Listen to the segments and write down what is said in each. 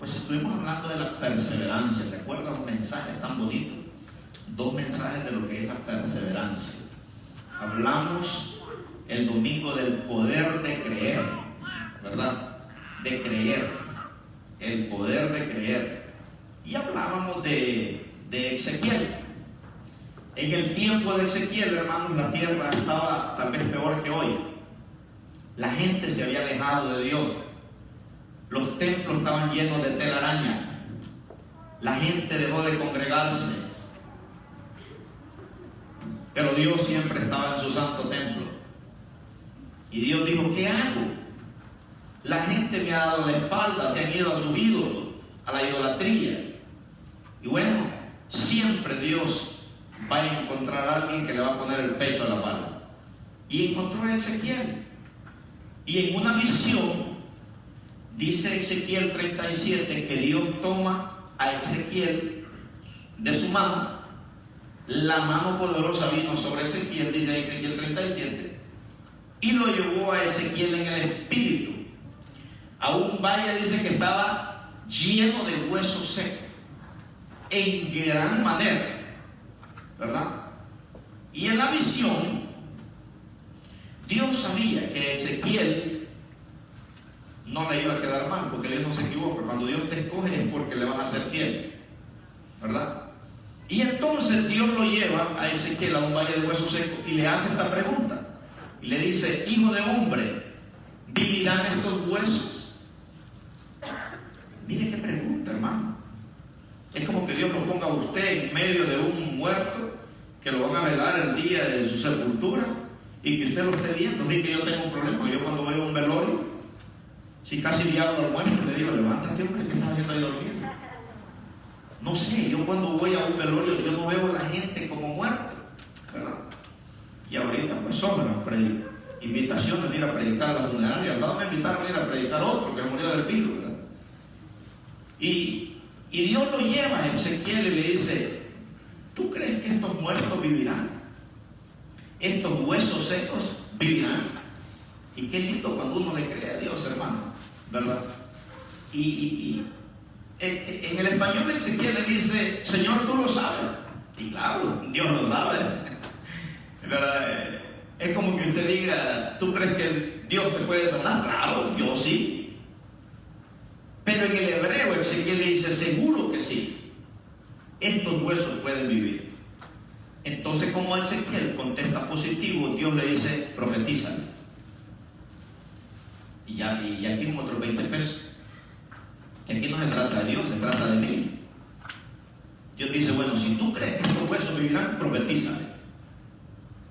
Pues estuvimos hablando de la perseverancia. ¿Se acuerdan un mensaje tan bonito? 2 mensajes de lo que es la perseverancia. Hablamos el domingo del poder de creer, ¿verdad? De creer, el poder de creer. Y hablábamos de Ezequiel. En el tiempo de Ezequiel, hermanos, la tierra estaba tal vez peor que hoy. La gente se había alejado de Dios. Los templos estaban llenos de telaraña. La gente dejó de congregarse. Pero Dios siempre estaba en su santo templo. Y Dios dijo, ¿qué hago? La gente me ha dado la espalda, se han ido a su ídolo, a la idolatría. Y bueno, siempre Dios va a encontrar a alguien que le va a poner el pecho a la bala. Y encontró a Ezequiel. Y en una visión, dice Ezequiel 37, que Dios toma a Ezequiel de su mano. La mano poderosa vino sobre Ezequiel, dice Ezequiel 37, y lo llevó a Ezequiel en el espíritu a un valle, dice que estaba lleno de huesos secos, en gran manera, ¿verdad? Y en la visión, Dios sabía que Ezequiel no le iba a quedar mal, porque Dios no se equivoca. Cuando Dios te escoge es porque le vas a ser fiel, ¿verdad? Y entonces Dios lo lleva a Ezequiel a un valle de huesos secos y le hace esta pregunta. Y le dice, hijo de hombre, ¿vivirán estos huesos? Mire qué pregunta, hermano. Es como que Dios lo ponga a usted en medio de un muerto que lo van a velar el día de su sepultura y que usted lo esté viendo. Fíjate que yo tengo un problema. Yo cuando voy a un velorio, si casi le hablo al muerto, le digo, levántate, hombre, ¿qué estás haciendo ahí dormido? No sé, yo cuando voy a un velorio, yo no veo a la gente como muerta, ¿verdad? Y ahorita pues son las invitaciones de ir a predicar a la funeraria. Al lado me invitaron a ir a predicar a otro que murió del virus, ¿verdad? Y Dios lo lleva a Ezequiel y le dice, ¿tú crees que estos muertos vivirán? ¿Estos huesos secos vivirán? Y qué lindo cuando uno le cree a Dios, hermano, ¿verdad? En el español Ezequiel le dice, Señor, tú lo sabes. Y claro, Dios lo sabe, ¿verdad? Es como que usted diga, ¿tú crees que Dios te puede sanar? Claro, Dios sí. Pero en el hebreo Ezequiel le dice, seguro que sí. Estos huesos pueden vivir. Entonces, como Ezequiel contesta positivo, Dios le dice, profetízale. Y aquí un otro 20 pesos. Que aquí no se trata de Dios, se trata de mí. Dios dice, bueno, si tú crees que estos huesos vivirán, profetízale.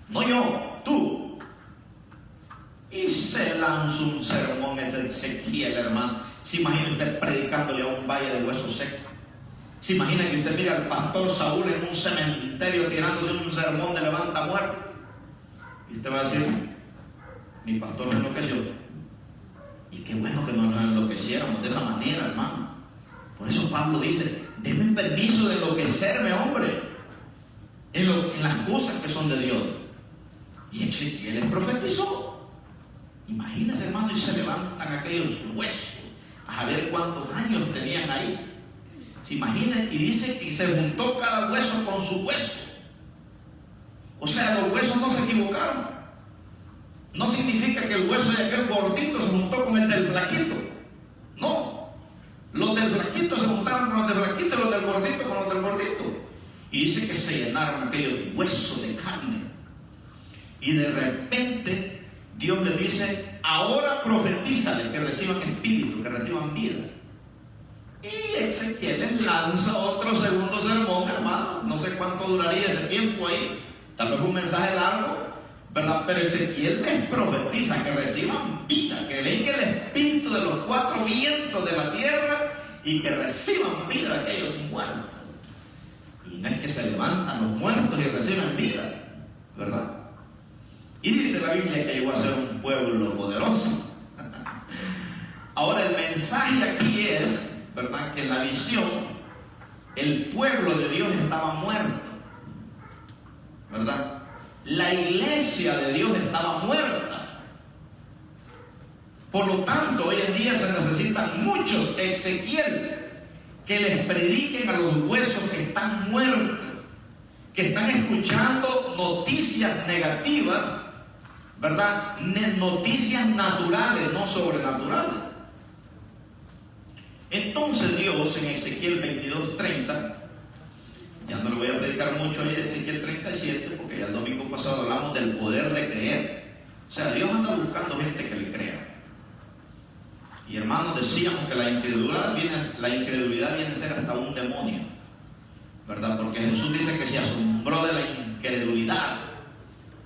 No yo, tú. Y se lanza un sermón ese Ezequiel, hermano. Se imagina usted predicándole a un valle de huesos secos. Se imagina que usted mira al pastor Saúl en un cementerio tirándose un sermón de levanta muerto. Y usted va a decir, mi pastor me enloqueció. Y qué bueno que nos enloqueciéramos de esa manera, hermano. Por eso Pablo dice, denme permiso de enloquecerme, hombre, en las cosas que son de Dios. Y Ezequiel les profetizó. Imagínense, hermano, y se levantan aquellos huesos a ver cuántos años tenían ahí. Se imaginen, y dice que se juntó cada hueso con su hueso. O sea, los huesos no se equivocaron. No significa que el hueso de aquel gordito se juntó con el del flaquito. No. Los del flaquito se juntaron con los del flaquito y los del gordito con los del gordito. Y dice que se llenaron aquellos huesos de carne. Y de repente Dios le dice, ahora profetízale que reciban espíritu, que reciban vida. Y Ezequiel les lanza otro segundo sermón, hermano. No sé cuánto duraría ese tiempo ahí. Tal vez un mensaje largo, ¿verdad? Pero Ezequiel les profetiza que reciban vida, que venga el espíritu de los 4 vientos de la tierra y que reciban vida aquellos muertos. Y no es que se levantan los muertos y reciben vida, ¿verdad? Y dice la Biblia que llegó a ser un pueblo poderoso. Ahora el mensaje aquí es, ¿verdad?, que en la visión el pueblo de Dios estaba muerto, ¿verdad? La iglesia de Dios estaba muerta. Por lo tanto, hoy en día se necesitan muchos Ezequiel que les prediquen a los huesos que están muertos, que están escuchando noticias negativas, ¿verdad? Noticias naturales, no sobrenaturales. Entonces Dios en Ezequiel 22:30, ya no le voy a predicar mucho ahí de Ezequiel 37, porque ya el domingo pasado hablamos del poder de creer. O sea, Dios anda buscando gente que le crea. Y hermanos, decíamos que la incredulidad viene a ser hasta un demonio, ¿verdad? Porque Jesús dice que se asombró de la incredulidad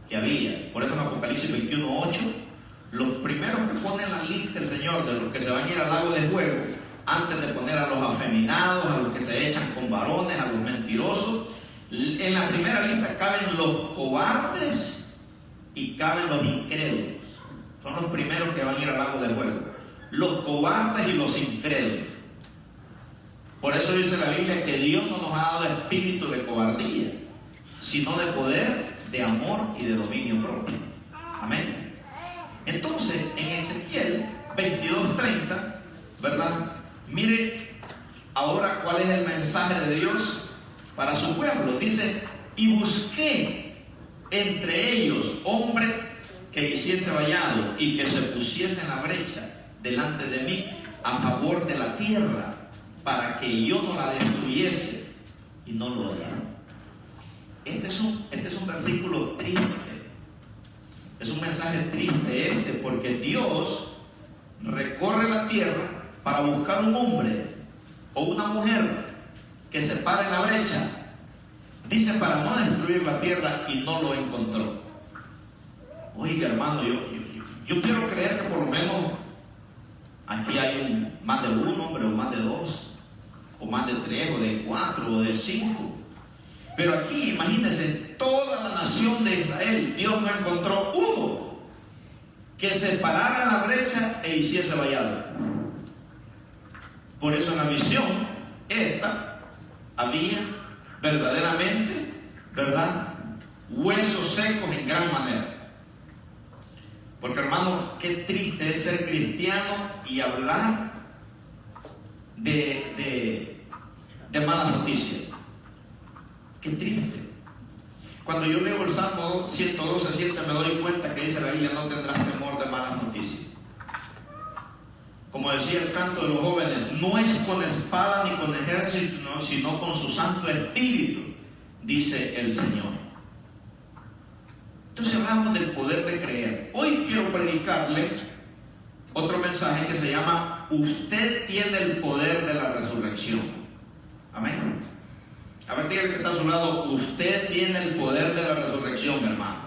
que había. Por eso en Apocalipsis 21:8, los primeros que ponen la lista el Señor de los que se van a ir al lago de fuego, antes de poner a los afeminados, a los que se echan con varones, a los mentirosos, en la primera lista caben los cobardes y caben los incrédulos. Son los primeros que van a ir al lago de fuego, los cobardes y los incrédulos. Por eso dice la Biblia que Dios no nos ha dado espíritu de cobardía, sino de poder, de amor y de dominio propio. Amén. Entonces, en Ezequiel 22:30, ¿verdad? Mire ahora cuál es el mensaje de Dios para su pueblo. Dice: y busqué entre ellos hombre que hiciese vallado y que se pusiese en la brecha delante de mí a favor de la tierra, para que yo no la destruyese, y no lo hallaron. Este es un versículo triste, es un mensaje triste porque Dios recorre la tierra para buscar un hombre o una mujer que se pare en la brecha, dice, para no destruir la tierra, y no lo encontró. Oiga, hermano, yo quiero creer que por lo menos aquí hay más de un hombre, o más de dos, o más de tres, o de cuatro, o de cinco. Pero aquí, imagínense, toda la nación de Israel, Dios no encontró uno que se parara en la brecha e hiciese vallado. Por eso en la misión esta había verdaderamente, ¿verdad?, huesos secos en gran manera. Porque, hermano, qué triste es ser cristiano y hablar de malas noticias. Qué triste. Cuando yo leo el Salmo 112:7 me doy cuenta que dice la Biblia: no tendrás temor de malas noticias. Como decía el canto de los jóvenes, no es con espada ni con ejército, sino con su Santo Espíritu, dice el Señor. Entonces hablamos del poder de creer. Hoy quiero predicarle otro mensaje que se llama: usted tiene el poder de la resurrección. Amén. A ver, dígale que está a su lado: usted tiene el poder de la resurrección, hermano.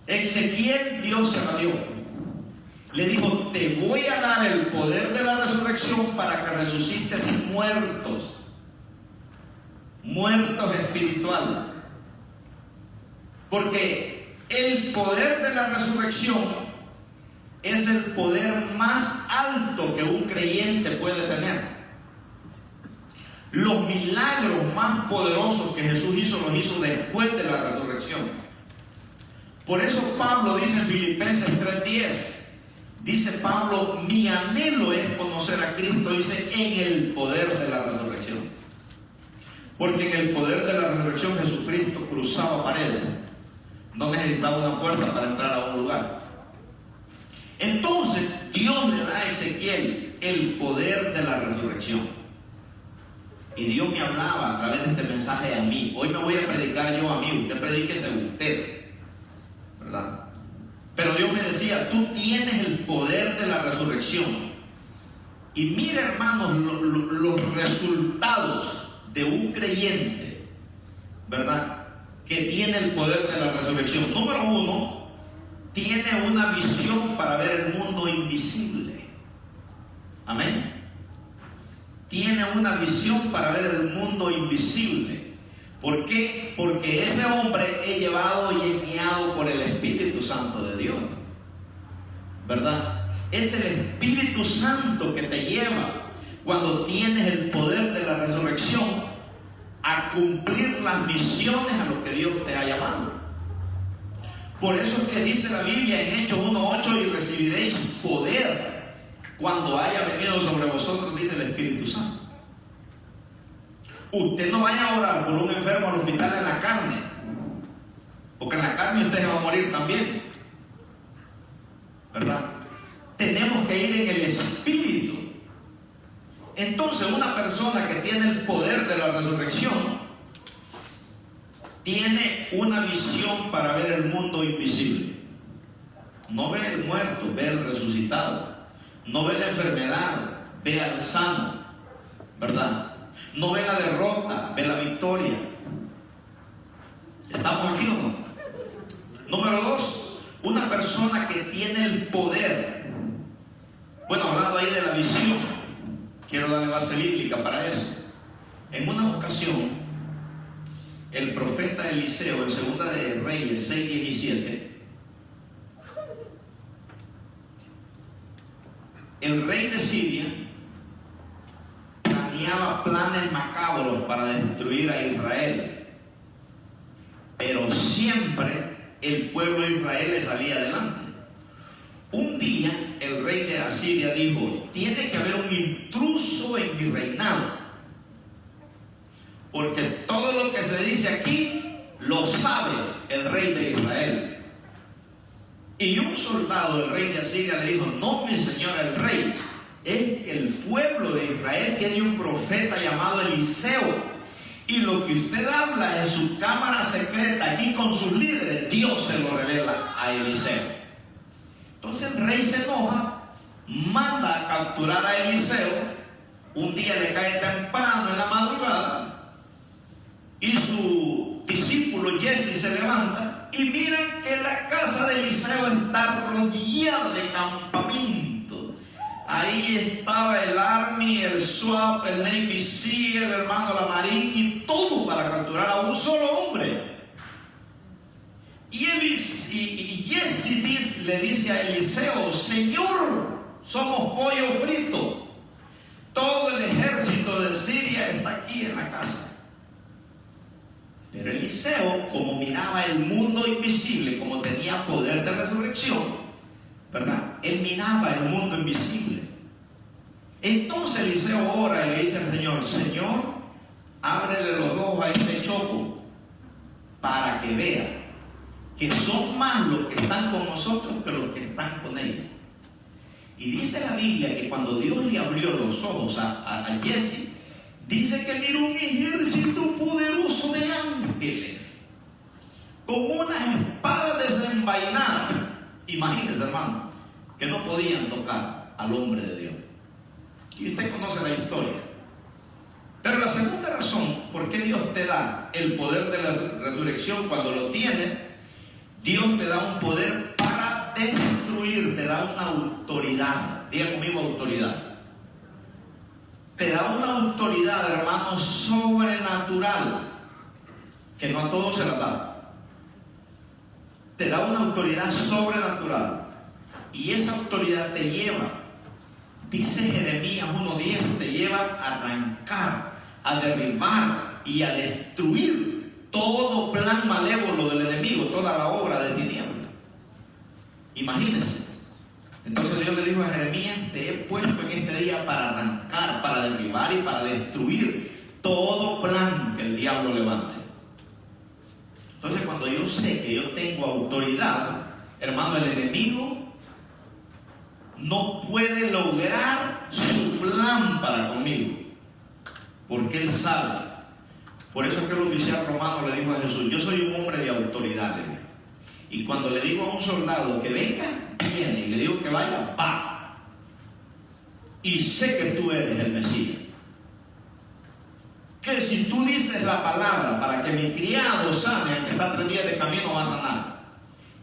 Ezequiel, Dios se la dio. Le dijo: te voy a dar el poder de la resurrección para que resucites muertos espirituales. Porque el poder de la resurrección es el poder más alto que un creyente puede tener. Los milagros más poderosos que Jesús hizo, los hizo después de la resurrección. Por eso Pablo dice en Filipenses 3:10, dice Pablo: mi anhelo es conocer a Cristo, dice, en el poder de la resurrección. Porque en el poder de la resurrección Jesucristo cruzaba paredes, no necesitaba una puerta para entrar a un lugar. Entonces Dios le da a Ezequiel el poder de la resurrección. Y Dios me hablaba a través de este mensaje a mí. Hoy me voy a predicar yo a mí, usted predíquese usted, ¿verdad? Pero Dios me decía: tú tienes el poder de la resurrección. Y mira, hermanos, los resultados de un creyente, ¿verdad?, que tiene el poder de la resurrección. Número uno, tiene una visión para ver el mundo invisible. Amén. Tiene una visión para ver el mundo invisible. ¿Por qué? Porque ese hombre es llevado y es guiado por el Espíritu Santo de Dios, ¿verdad? Es el Espíritu Santo que te lleva, cuando tienes el poder de la resurrección, a cumplir las misiones a lo que Dios te ha llamado. Por eso es que dice la Biblia en Hechos 1:8: y recibiréis poder cuando haya venido sobre vosotros, dice el Espíritu Santo. Usted no vaya a orar por un enfermo al hospital en la carne, porque en la carne usted se va a morir también, ¿verdad? Tenemos que ir en el Espíritu. Entonces, una persona que tiene el poder de la resurrección tiene una visión para ver el mundo invisible. No ve el muerto, ve el resucitado. No ve la enfermedad, ve al sano, ¿verdad? No ve la derrota, ve la victoria. ¿Estamos aquí o no? Número 2, una persona que tiene el poder. Bueno, hablando ahí de la visión, quiero darle base bíblica para eso. En una ocasión, el profeta Eliseo, en 2 de Reyes 6:17, el rey de Siria planeaba planes macabros para destruir a Israel, pero siempre el pueblo de Israel le salía adelante. Un día el rey de Asiria dijo: tiene que haber un intruso en mi reinado, porque todo lo que se dice aquí lo sabe el rey de Israel. Y un soldado del rey de Asiria le dijo: no, mi señor el rey, es que el pueblo de Israel tiene un profeta llamado Eliseo, y lo que usted habla en su cámara secreta aquí con sus líderes, Dios se lo revela a Eliseo. Entonces el rey se enoja, manda a capturar a Eliseo. Un día le cae temprano en la madrugada y su discípulo Jesse se levanta y miran que la casa de Eliseo está rodeada de campamento. Ahí estaba el Army, el SWAT, el Navy SEAL, el hermano la Marine, y todo para capturar a un solo hombre. Y Jesse le dice a Eliseo: Señor, somos pollo frito. Todo el ejército de Siria está aquí en la casa. Pero Eliseo, como miraba el mundo invisible, como tenía poder de resurrección, ¿verdad? Él miraba el mundo invisible. Entonces Eliseo ora y le dice al Señor: Señor, ábrele los ojos a este choco para que vea que son más los que están con nosotros que los que están con ellos. Y dice la Biblia que cuando Dios le abrió los ojos a Jesse, dice que miró un ejército poderoso de ángeles con unas espadas desenvainadas. Imagínense, hermano, que no podían tocar al hombre de Dios. Y usted conoce la historia. Pero la segunda razón por qué Dios te da el poder de la resurrección, cuando lo tienes, Dios te da un poder para destruir, te da una autoridad. Diga conmigo: autoridad. Te da una autoridad, hermano, sobrenatural, que no a todos se la da. Te da una autoridad sobrenatural, y esa autoridad te lleva, dice Jeremías 1:10, te lleva a arrancar, a derribar y a destruir todo plan malévolo del enemigo, toda la obra de tinieblas. Imagínense. Entonces Dios le dijo a Jeremías: te he puesto en este día para arrancar, para derribar y para destruir todo plan que el diablo levante. Entonces, cuando yo sé que yo tengo autoridad, hermano, el enemigo no puede lograr su plan para conmigo, porque él sabe. Por eso es que el oficial romano le dijo a Jesús: yo soy un hombre de autoridad. Y cuando le digo a un soldado que venga, viene. Y le digo que vaya, va. Y sé que tú eres el Mesías. Que si tú dices la palabra para que mi criado sane, aunque está 3 días de camino, va a sanar.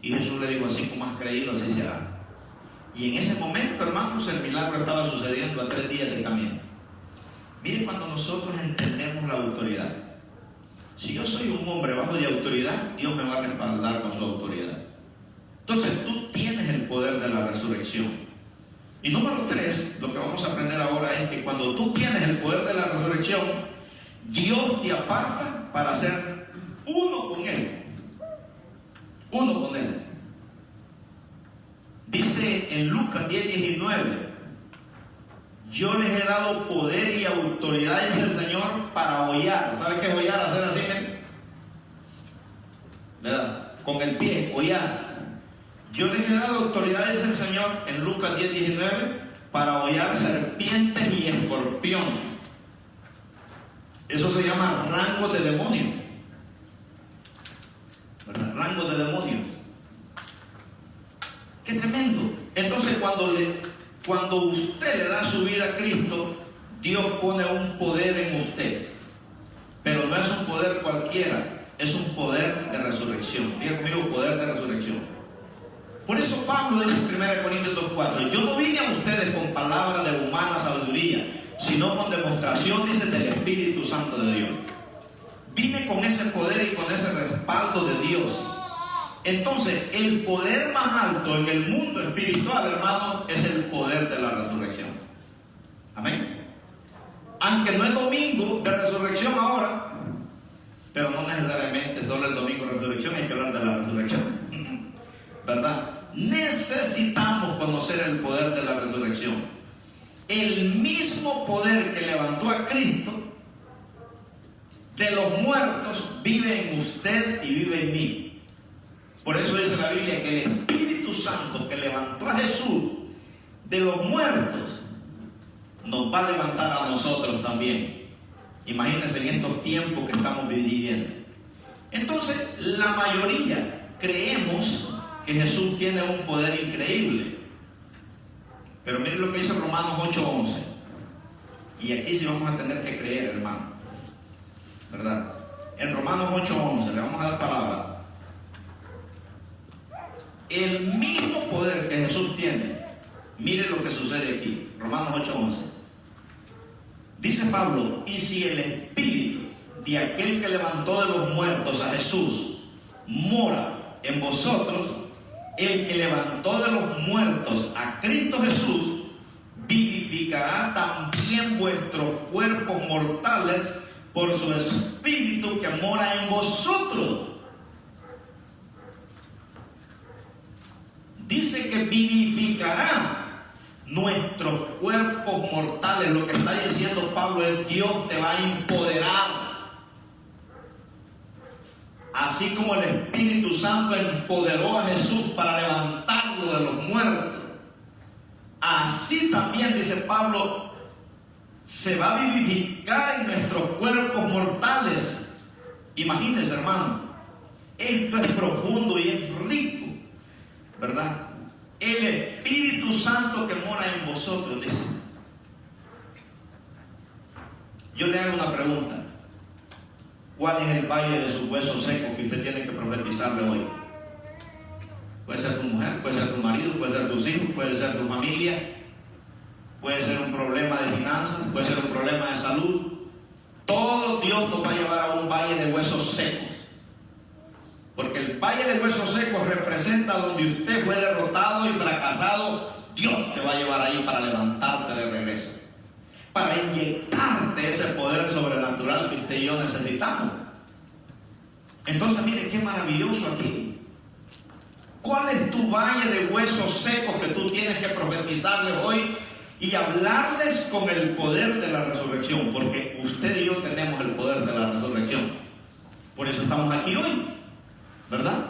Y Jesús le dijo: así como has creído, así será. Y en ese momento, hermanos, el milagro estaba sucediendo a 3 días de camino. Miren, cuando nosotros entendemos la autoridad. Si yo soy un hombre bajo de autoridad, Dios me va a respaldar con su autoridad. Entonces tú tienes el poder de la resurrección. Y número 3, lo que vamos a aprender ahora es que cuando tú tienes el poder de la resurrección, Dios te aparta para ser uno con Él. Uno con Él. Lucas 10:19. Yo les he dado poder y autoridad, dice el Señor, para hollar. ¿Sabe qué es hollar? Hacer así, ¿verdad? Con el pie, hollar. Yo les he dado autoridad, dice el Señor, en Lucas 10:19, para hollar serpientes y escorpiones. Eso se llama rango de demonio, ¿verdad? Rango de demonios. ¡Qué tremendo! Entonces, cuando usted le da su vida a Cristo, Dios pone un poder en usted. Pero no es un poder cualquiera, es un poder de resurrección. Diga conmigo, poder de resurrección. Por eso Pablo dice en 1 Corintios 2:4: yo no vine a ustedes con palabras de humana sabiduría, sino con demostración, dice, del Espíritu Santo de Dios. Vine con ese poder y con ese respaldo de Dios. Entonces, el poder más alto en el mundo espiritual, hermano, es el poder de la resurrección. Amén. Aunque no es domingo de resurrección ahora, pero no necesariamente solo el domingo de resurrección, hay que hablar de la resurrección, ¿verdad? Necesitamos conocer el poder de la resurrección. El mismo poder que levantó a Cristo de los muertos vive en usted y vive en mí. Por eso dice la Biblia que el Espíritu Santo que levantó a Jesús de los muertos nos va a levantar a nosotros también. Imagínense en estos tiempos que estamos viviendo. Entonces, la mayoría creemos que Jesús tiene un poder increíble. Pero miren lo que dice Romanos 8:11. Y aquí sí vamos a tener que creer, hermano, ¿verdad? En Romanos 8:11 le vamos a dar palabra. El mismo poder que Jesús tiene, miren lo que sucede aquí. Romanos 8:11. Dice Pablo: y si el Espíritu de aquel que levantó de los muertos a Jesús mora en vosotros, el que levantó de los muertos a Cristo Jesús vivificará también vuestros cuerpos mortales por su Espíritu que mora en vosotros. Dice que vivificará nuestros cuerpos mortales. Lo que está diciendo Pablo es: Dios te va a empoderar. Así como el Espíritu Santo empoderó a Jesús para levantarlo de los muertos, así también, dice Pablo, se va a vivificar en nuestros cuerpos mortales. Imagínense, hermano, esto es profundo y es rico, ¿verdad? El Espíritu Santo que mora en vosotros, dice. Yo le hago una pregunta: ¿cuál es el valle de sus huesos secos que usted tiene que profetizarle hoy? Puede ser tu mujer, puede ser tu marido, puede ser tus hijos, puede ser tu familia, puede ser un problema de finanzas, puede ser un problema de salud. Todo Dios nos va a llevar a un valle de huesos secos. Porque el valle de huesos secos representa donde usted fue derrotado y fracasado. Dios te va a llevar ahí para levantarte de regreso, para inyectarte ese poder sobrenatural que usted y yo necesitamos. Entonces, mire qué maravilloso aquí. ¿Cuál es tu valle de huesos secos que tú tienes que profetizarles hoy y hablarles con el poder de la resurrección? Porque usted y yo tenemos el poder de la resurrección. Por eso estamos aquí hoy, ¿verdad?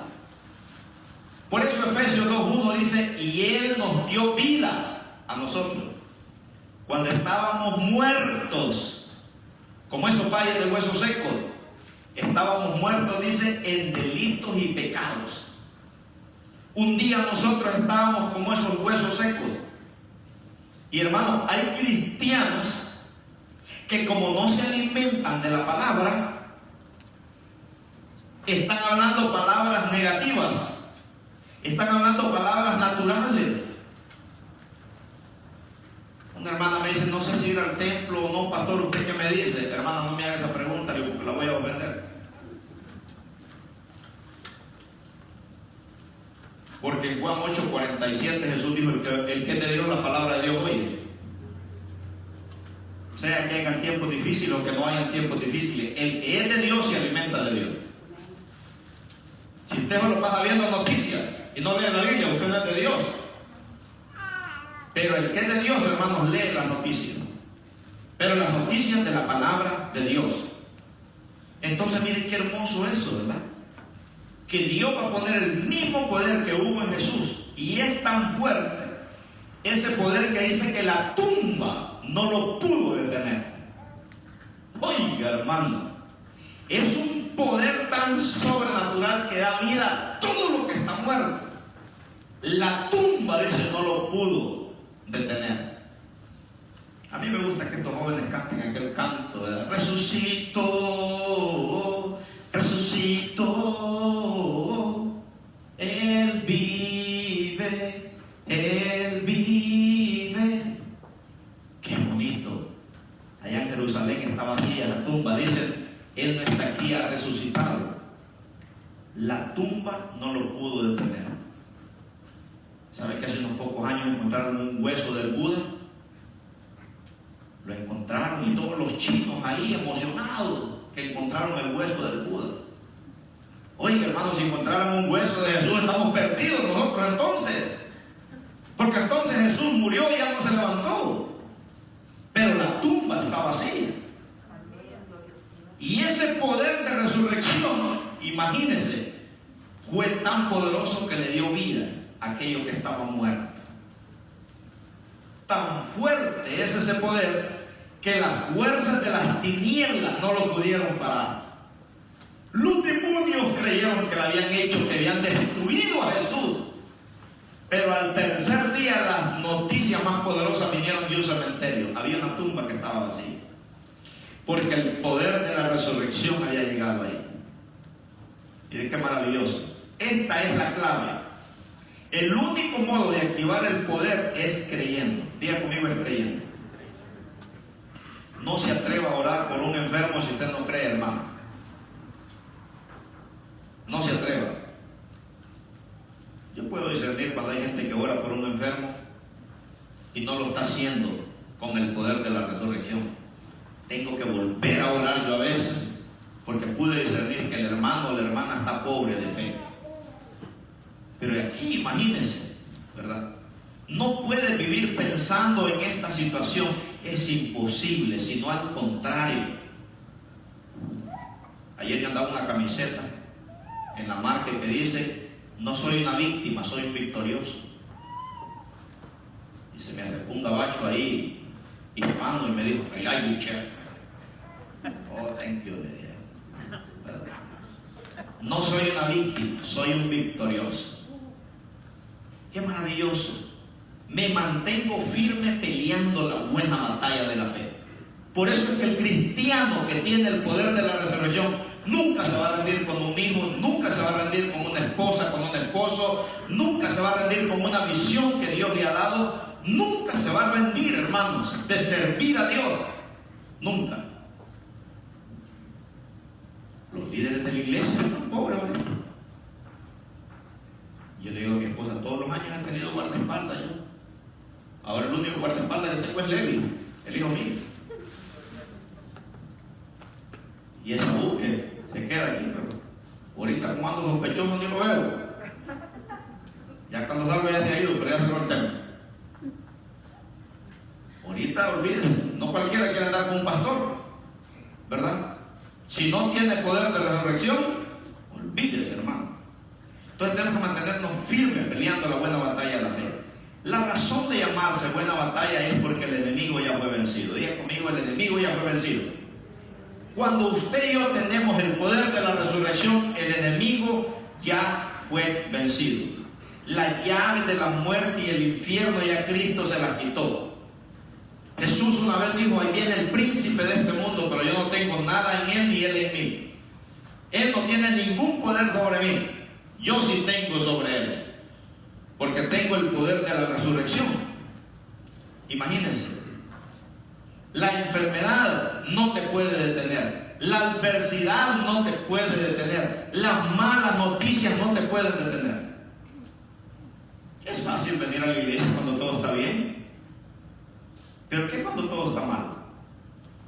Por eso Efesios 2:1 dice: y Él nos dio vida a nosotros cuando estábamos muertos, como esos valles de huesos secos. Estábamos muertos, dice, en delitos y pecados. Un día nosotros estábamos como esos huesos secos. Y hermano, hay cristianos que, como no se alimentan de la palabra, están hablando palabras negativas, están hablando palabras naturales. Una hermana me dice: no sé si ir al templo o no, pastor, ¿usted qué me dice? Hermana, no me haga esa pregunta, le digo, porque la voy a ofender. Porque en Juan 8:47 Jesús dijo: el que te dio la palabra de Dios oye. Sea que hayan tiempos difíciles o que no hayan tiempos difíciles, el que es de Dios se alimenta de Dios. Si usted solo pasa viendo noticias y no lee la Biblia, usted no es de Dios. Pero el que es de Dios, hermanos, lee las noticias. Pero las noticias de la palabra de Dios. Entonces miren qué hermoso eso, ¿verdad? Que Dios va a poner el mismo poder que hubo en Jesús. Y es tan fuerte ese poder que dice que la tumba no lo pudo detener. Oiga, hermano, es un poder tan sobrenatural que da vida a todo lo que está muerto. La tumba, dice, no lo pudo detener. A mí me gusta que estos jóvenes canten aquel canto de resucitó, resucitó, Él vive, Él vive. Qué bonito. Allá en Jerusalén está vacía la tumba. Dicen, Él no está aquí, ha resucitado. La tumba no lo pudo detener. ¿Sabe que hace unos pocos años encontraron un hueso del Buda? Lo encontraron y todos los chinos ahí emocionados que encontraron el hueso del Buda. Oiga, hermanos, si encontraran un hueso de Jesús, estamos perdidos nosotros entonces. Porque entonces Jesús murió y ya no se levantó. Pero la tumba está vacía. Y ese poder de resurrección, imagínense, fue tan poderoso que le dio vida a aquello que estaba muerto. Tan fuerte es ese poder que las fuerzas de las tinieblas no lo pudieron parar. Los demonios creyeron que lo habían hecho, que habían destruido a Jesús. Pero al tercer día las noticias más poderosas vinieron de un cementerio. Había una tumba que estaba vacía. Porque el poder de la resurrección había llegado ahí. Miren qué maravilloso. Esta es la clave. El único modo de activar el poder es creyendo. Diga conmigo, es creyendo. No se atreva a orar por un enfermo si usted no cree, hermano. No se atreva. Yo puedo discernir cuando hay gente que ora por un enfermo y no lo está haciendo con el poder de la resurrección. Tengo que volver a orar yo a veces porque pude discernir que el hermano o la hermana está pobre de fe. Pero aquí, imagínense, ¿verdad? No puedes vivir pensando en esta situación. Es imposible, sino al contrario. Ayer me andaba una camiseta en la marca que dice: no soy una víctima, soy un victorioso. Y se me acercó un gabacho ahí, hispano, y me dijo: I like you, chair. Oh, thank you, le dije. No soy una víctima, soy un victorioso. Qué maravilloso. Me mantengo firme peleando la buena batalla de la fe. Por eso es que el cristiano que tiene el poder de la resurrección nunca se va a rendir con un hijo, nunca se va a rendir con una esposa, con un esposo, nunca se va a rendir con una visión que Dios le ha dado, nunca se va a rendir, hermanos, de servir a Dios. Nunca. Los líderes de la iglesia están pobres ahora. Yo le digo a mi esposa, todos los años he tenido guardaespaldas yo. Ahora el único guardaespaldas que tengo es Levi, el hijo mío. Y esa que se queda aquí, pero ahorita como ando sospechoso ni lo veo. Ya cuando salgo ya se ha ido, pero ya se lo tema. Ahorita olvídense, no cualquiera quiere andar con un pastor, ¿verdad? Si no tiene poder de resurrección, olvídese, hermano. Entonces tenemos que mantenernos firmes peleando la buena batalla de la fe. La razón de llamarse buena batalla es porque el enemigo ya fue vencido. Diga conmigo, el enemigo ya fue vencido. Cuando usted y yo tenemos el poder de la resurrección, el enemigo ya fue vencido. La llave de la muerte y el infierno ya Cristo se las quitó. Jesús una vez dijo: ahí viene el príncipe de este mundo, pero yo no tengo nada en él ni él en mí. Él no tiene ningún poder sobre mí. Yo sí tengo sobre él, porque tengo el poder de la resurrección. Imagínense, la enfermedad no te puede detener, la adversidad no te puede detener, las malas noticias no te pueden detener. Es fácil venir a la iglesia cuando todo está bien, pero ¿qué cuando todo está mal?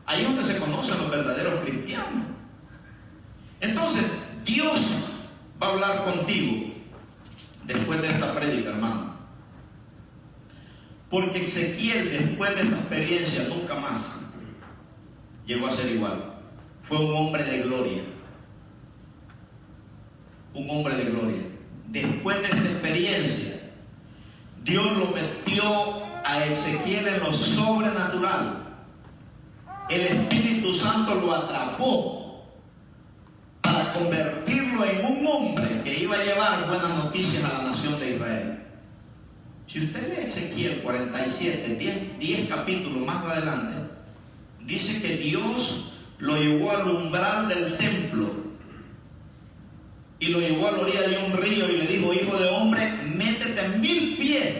Ahí es donde se conocen los verdaderos cristianos. Entonces, Dios va a hablar contigo después de esta prédica, hermano. Porque Ezequiel, después de esta experiencia, nunca más llegó a ser igual. Fue un hombre de gloria. Un hombre de gloria. Después de esta experiencia, Dios lo metió a Ezequiel en lo sobrenatural. El Espíritu Santo lo atrapó para convertirlo en un hombre que iba a llevar buenas noticias a la nación de Israel. Si usted lee Ezequiel 47, 10 capítulos más adelante, dice que Dios lo llevó al umbral del templo y lo llevó a la orilla de un río y le dijo: hijo de hombre, métete 1000 pies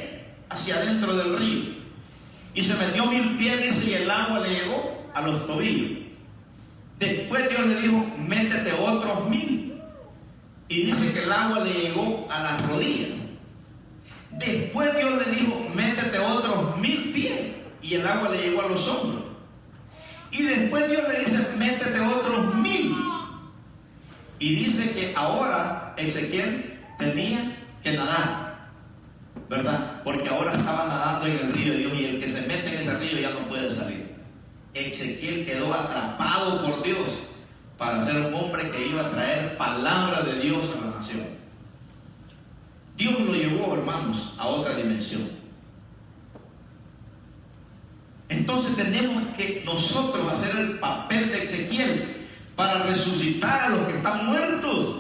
hacia adentro del río. Y se metió 1000 pies, dice, y el agua le llegó a los tobillos. Después Dios le dijo: métete otros 1000. Y dice que el agua le llegó a las rodillas. Después Dios le dijo: métete otros 1000 pies. Y el agua le llegó a los hombros. Y después Dios le dice: métete otros 1000. Y dice que ahora Ezequiel tenía que nadar, ¿verdad? Porque ahora estaba nadando en el río de Dios, y el que se mete en ese río ya no puede salir. Ezequiel quedó atrapado por Dios para ser un hombre que iba a traer palabra de Dios a la nación. Dios lo llevó, hermanos, a otra dimensión. Entonces tenemos que nosotros hacer el papel de Ezequiel para resucitar a los que están muertos.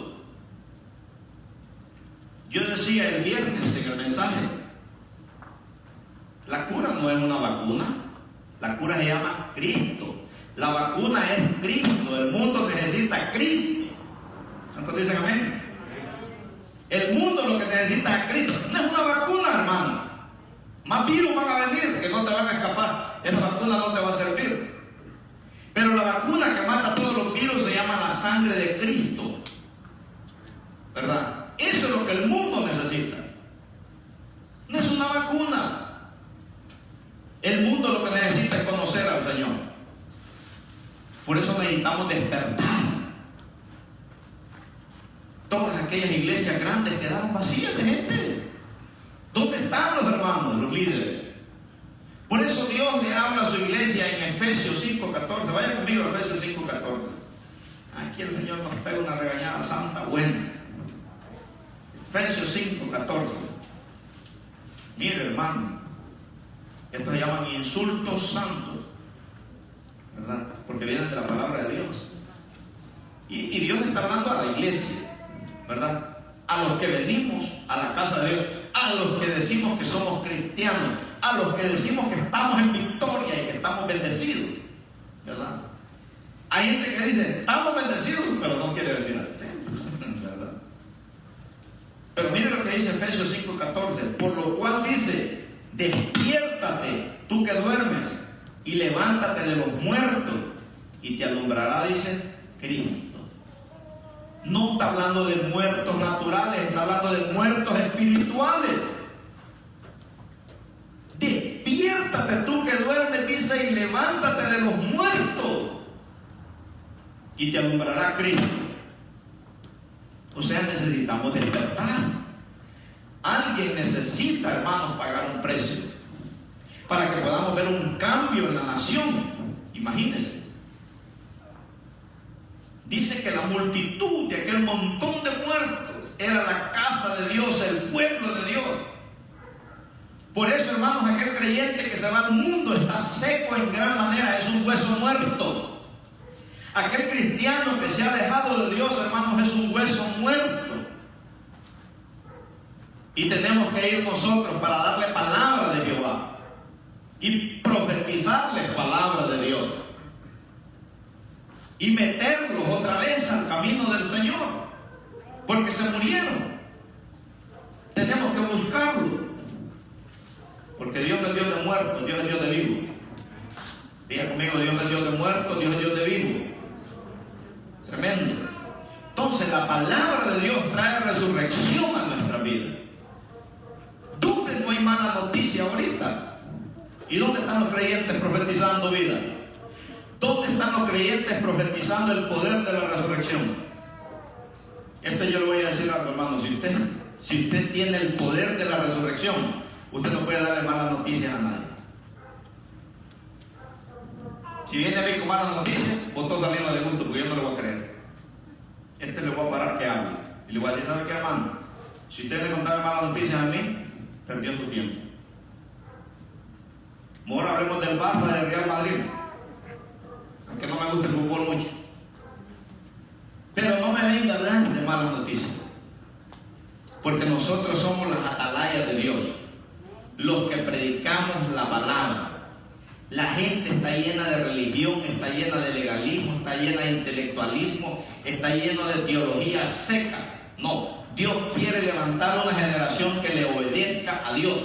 Yo decía el viernes en el mensaje, la cura no es una vacuna, la cura se llama Cristo. La vacuna es Cristo. El mundo necesita a Cristo. ¿Cuántos dicen amén? El mundo lo que necesita es a Cristo. No es una vacuna, hermano. Más virus van a venir que no te van a escapar. Esa vacuna no te va a servir. Pero la vacuna que mata todos los virus se llama la sangre de Cristo, ¿verdad? Eso es lo que el mundo necesita. No es una vacuna. El mundo lo que necesita es conocer al Señor. Por eso necesitamos despertar. Todas aquellas iglesias grandes quedaron vacías de gente. ¿Dónde están los hermanos, los líderes? Por eso Dios le habla a su iglesia en Efesios 5:14. Vaya conmigo a Efesios 5:14. Aquí el Señor nos pega una regañada santa buena. Efesios 5:14. Mire, hermano, estos se llaman insultos santos, ¿verdad? Porque vienen de la palabra de Dios. Y Dios le está hablando a la iglesia, ¿verdad? A los que venimos a la casa de Dios, a los que decimos que somos cristianos, a los que decimos que estamos en victoria y que estamos bendecidos, ¿verdad? Hay gente que dice: estamos bendecidos, pero no quiere venir al templo, ¿verdad? Pero mire lo que dice Efesios 5:14. Por lo cual dice: despiértate, tú que duermes, y levántate de los muertos, y te alumbrará, dice, Cristo. No está hablando de muertos naturales, está hablando de muertos espirituales. Despiértate tú que duermes, dice, y levántate de los muertos, y te alumbrará Cristo. O sea, necesitamos despertar. Alguien necesita, hermanos, pagar un precio para que podamos ver un cambio en la nación. Imagínense. Dice que la multitud de aquel montón de muertos era la casa de Dios, el pueblo de Dios. Por eso, hermanos, aquel creyente que se va al mundo está seco en gran manera, es un hueso muerto. Aquel cristiano que se ha alejado de Dios, hermanos, es un hueso muerto. Y tenemos que ir nosotros para darle palabra de Jehová y profetizarle palabra de Dios y meterlos otra vez al camino del Señor, porque se murieron. Tenemos que buscarlo, porque Dios no es Dios de muertos, Dios es Dios de vivos. Diga conmigo: Dios no es Dios de muertos, Dios es Dios de vivos. Tremendo. Entonces la palabra de Dios trae resurrección a nuestra vida. ¿Dónde no hay mala noticia ahorita? ¿Y dónde están los creyentes profetizando vida? ¿Dónde están los creyentes profetizando el poder de la resurrección? Esto yo le voy a decir algo, hermano. Si usted tiene el poder de la resurrección, Usted no puede darle malas noticias a nadie. Si viene a mí con malas noticias, vos también lo de gusto, porque yo no le voy a creer. Le voy a parar que hable. Y le voy a decir, ¿sabe qué, hermano? Si usted le contara malas noticias a mí, perdió su tiempo. Ahora hablemos del Barça del Real Madrid, aunque no me gusta el fútbol mucho. Pero no me venga a hablar de malas noticias, porque nosotros somos las atalayas de Dios, los que predicamos la palabra. La gente está llena de religión, está llena de legalismo, está llena de intelectualismo, está llena de teología seca. No, Dios quiere levantar una generación que le obedezca a Dios.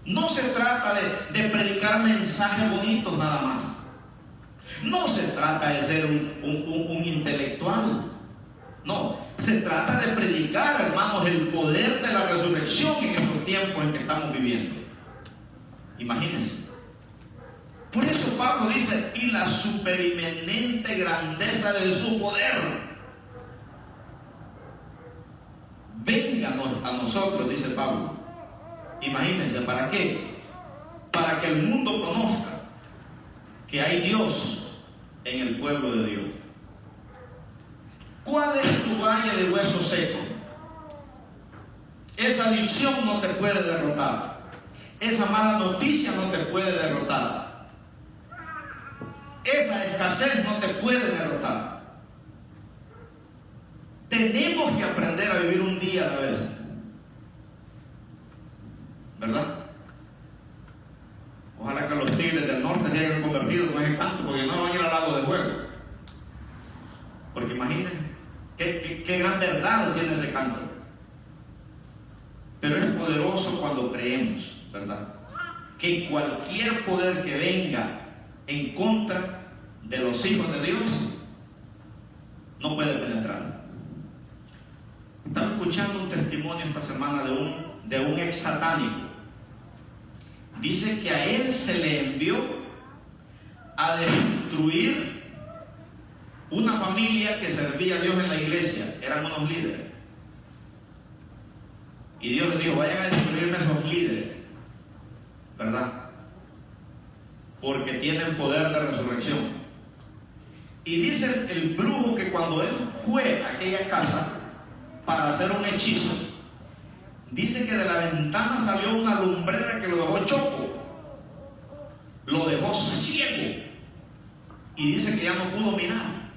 No se trata de predicar mensajes bonitos nada más. No se trata de ser un intelectual. No, se trata de predicar, hermanos, el poder de la resurrección en estos tiempos en que estamos viviendo. Imagínense. Por eso Pablo dice, y la supereminente grandeza de su poder. Vénganos a nosotros, dice Pablo. Imagínense, ¿para qué? Para que el mundo conozca que hay Dios en el pueblo de Dios. ¿Cuál es tu valle de hueso seco? Esa adicción no te puede derrotar. Esa mala noticia no te puede derrotar. Esa escasez no te puede derrotar. Tenemos que aprender a vivir un día a la vez, ¿verdad? Ojalá que los tigres del norte se hayan convertido con ese canto, porque no van a ir al lago de fuego. Porque imagínense qué gran verdad tiene ese canto. Pero es poderoso cuando creemos, ¿verdad? Que cualquier poder que venga en contra de los hijos de Dios no puede penetrar. Estaba escuchando un testimonio esta semana de un ex satánico. Dice que a él se le envió a destruir una familia que servía a Dios en la iglesia. Eran unos líderes. Y Dios les dijo, vayan a destruirme a esos líderes, ¿verdad? Porque tienen poder de resurrección. Y dice el brujo que cuando él fue a aquella casa para hacer un hechizo, dice que de la ventana salió una lumbrera que lo dejó choco, lo dejó ciego, y dice que ya no pudo mirar,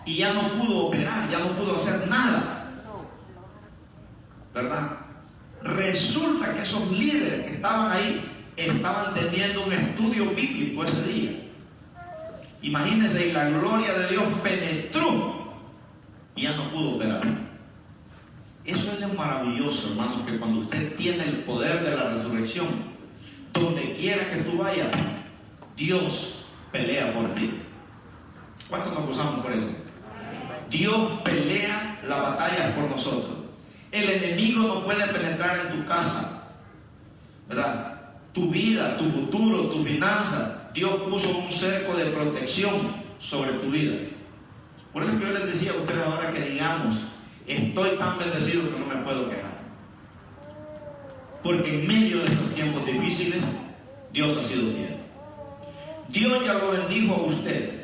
y ya no pudo operar, ya no pudo hacer nada, ¿verdad? Resulta que esos líderes que estaban ahí estaban teniendo un estudio bíblico ese día. Imagínense, y la gloria de Dios penetró y ya no pudo operar. Eso es lo maravilloso, hermanos, que cuando usted tiene el poder de la resurrección, donde quiera que tú vayas, Dios pelea por ti. ¿Cuántos nos gozamos por eso? Dios pelea las batallas por nosotros. El enemigo no puede penetrar en tu casa, ¿verdad? Tu vida, tu futuro, tu finanza. Dios puso un cerco de protección sobre tu vida. Por eso que yo les decía a ustedes ahora que digamos, estoy tan bendecido que no me puedo quejar. Porque en medio de estos tiempos difíciles, Dios ha sido fiel. Dios ya lo bendijo a usted.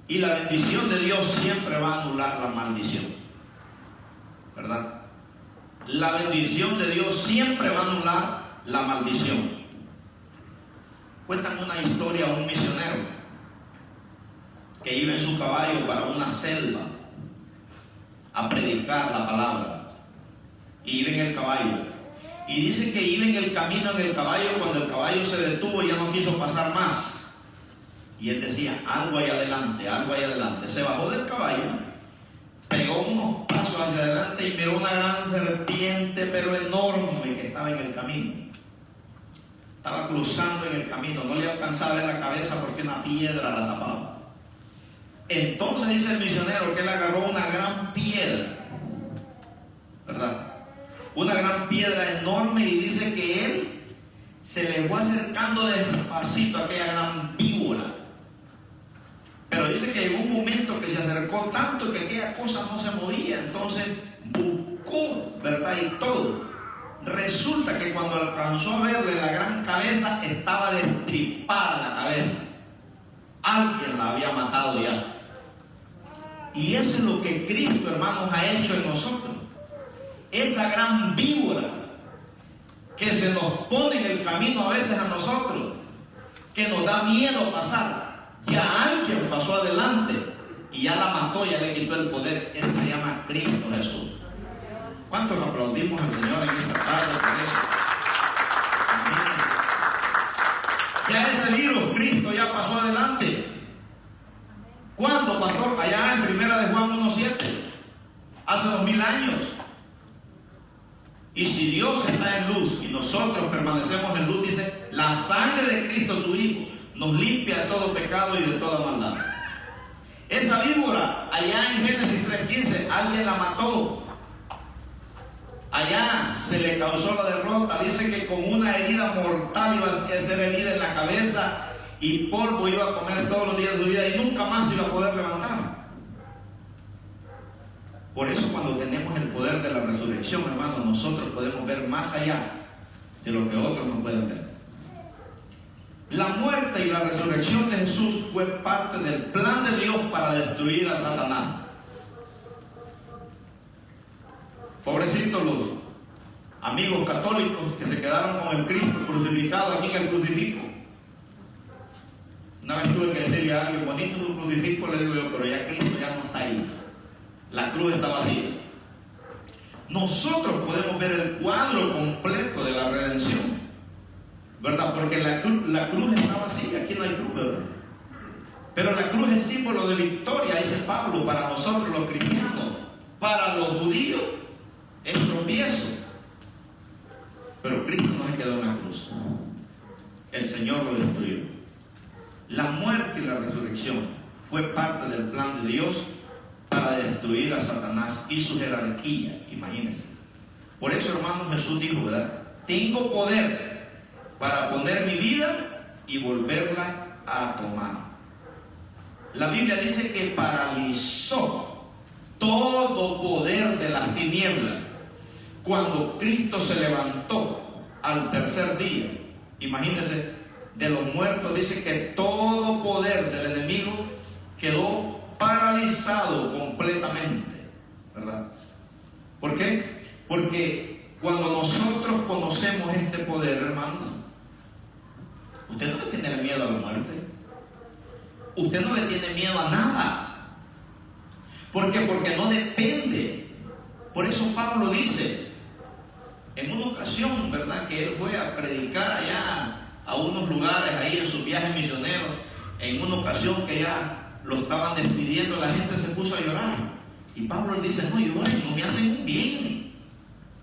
Y la bendición de Dios siempre va a anular la maldición, ¿verdad? La bendición de Dios siempre va a anular la maldición. Cuentan una historia a un misionero que iba en su caballo para una selva a predicar la palabra, y iba en el caballo, y dice que iba en el camino en el caballo cuando el caballo se detuvo y ya no quiso pasar más, y él decía, algo hay adelante, algo hay adelante. Se bajó del caballo, pegó unos pasos hacia adelante y miró una gran serpiente, pero enorme, que estaba en el camino. Estaba cruzando en el camino, no le alcanzaba a ver la cabeza porque una piedra la tapaba. Entonces dice el misionero que él agarró una gran piedra, ¿verdad? Una gran piedra enorme, y dice que él se le fue acercando despacito a aquella gran víbora. Pero dice que llegó un momento que se acercó tanto que aquella cosa no se movía. Entonces buscó, ¿verdad? Y todo. Resulta que cuando alcanzó a verle la gran cabeza, estaba destripada la cabeza. Alguien la había matado ya. Y eso es lo que Cristo, hermanos, ha hecho en nosotros. Esa gran víbora que se nos pone en el camino a veces a nosotros, que nos da miedo pasar, ya alguien pasó adelante y ya la mató, ya le quitó el poder. Ese se llama Cristo Jesús. ¿Cuántos aplaudimos al Señor en esta tarde por eso? Amén. Ya ese virus, Cristo ya pasó adelante. ¿Cuándo, pastor? Allá en 1 de Juan 1:7, hace 2000 años. Y si Dios está en luz y nosotros permanecemos en luz, dice, la sangre de Cristo su Hijo nos limpia de todo pecado y de toda maldad. Esa víbora, allá en Génesis 3:15, alguien la mató. Allá se le causó la derrota. Dice que con una herida mortal iba a ser herida en la cabeza y polvo iba a comer todos los días de su vida y nunca más iba a poder levantar. Por eso cuando tenemos el poder de la resurrección, hermanos, nosotros podemos ver más allá de lo que otros no pueden ver. La muerte y la resurrección de Jesús fue parte del plan de Dios para destruir a Satanás. Pobrecitos los amigos católicos que se quedaron con el Cristo crucificado aquí en el crucifijo. Una vez tuve que decirle a alguien, bonito su crucifijo, le digo yo, pero ya Cristo ya no está ahí. La cruz está vacía. Nosotros podemos ver el cuadro completo de la redención, ¿verdad? Porque la cruz está vacía, aquí no hay cruz, ¿verdad? Pero la cruz es símbolo de victoria, dice Pablo, para nosotros los cristianos. Para los judíos es tropiezo. Pero Cristo no se quedó en la cruz. El Señor lo destruyó. La muerte y la resurrección fue parte del plan de Dios para destruir a Satanás y su jerarquía, imagínense. Por eso, hermanos, Jesús dijo, ¿verdad? Tengo poder para poner mi vida y volverla a tomar. La Biblia dice que paralizó todo poder de las tinieblas cuando Cristo se levantó al tercer día. Imagínense, de los muertos dice que todo poder del enemigo quedó paralizado completamente, ¿verdad? ¿Por qué? Porque cuando nosotros conocemos este poder, hermanos, usted no le tiene miedo a la muerte, usted no le tiene miedo a nada. ¿Por qué? Porque no depende. Por eso Pablo dice, en una ocasión, ¿verdad?, que él fue a predicar allá a unos lugares, ahí en sus viajes misioneros, en una ocasión que ya lo estaban despidiendo, la gente se puso a llorar. Y Pablo le dice, no lloren, no me hacen un bien,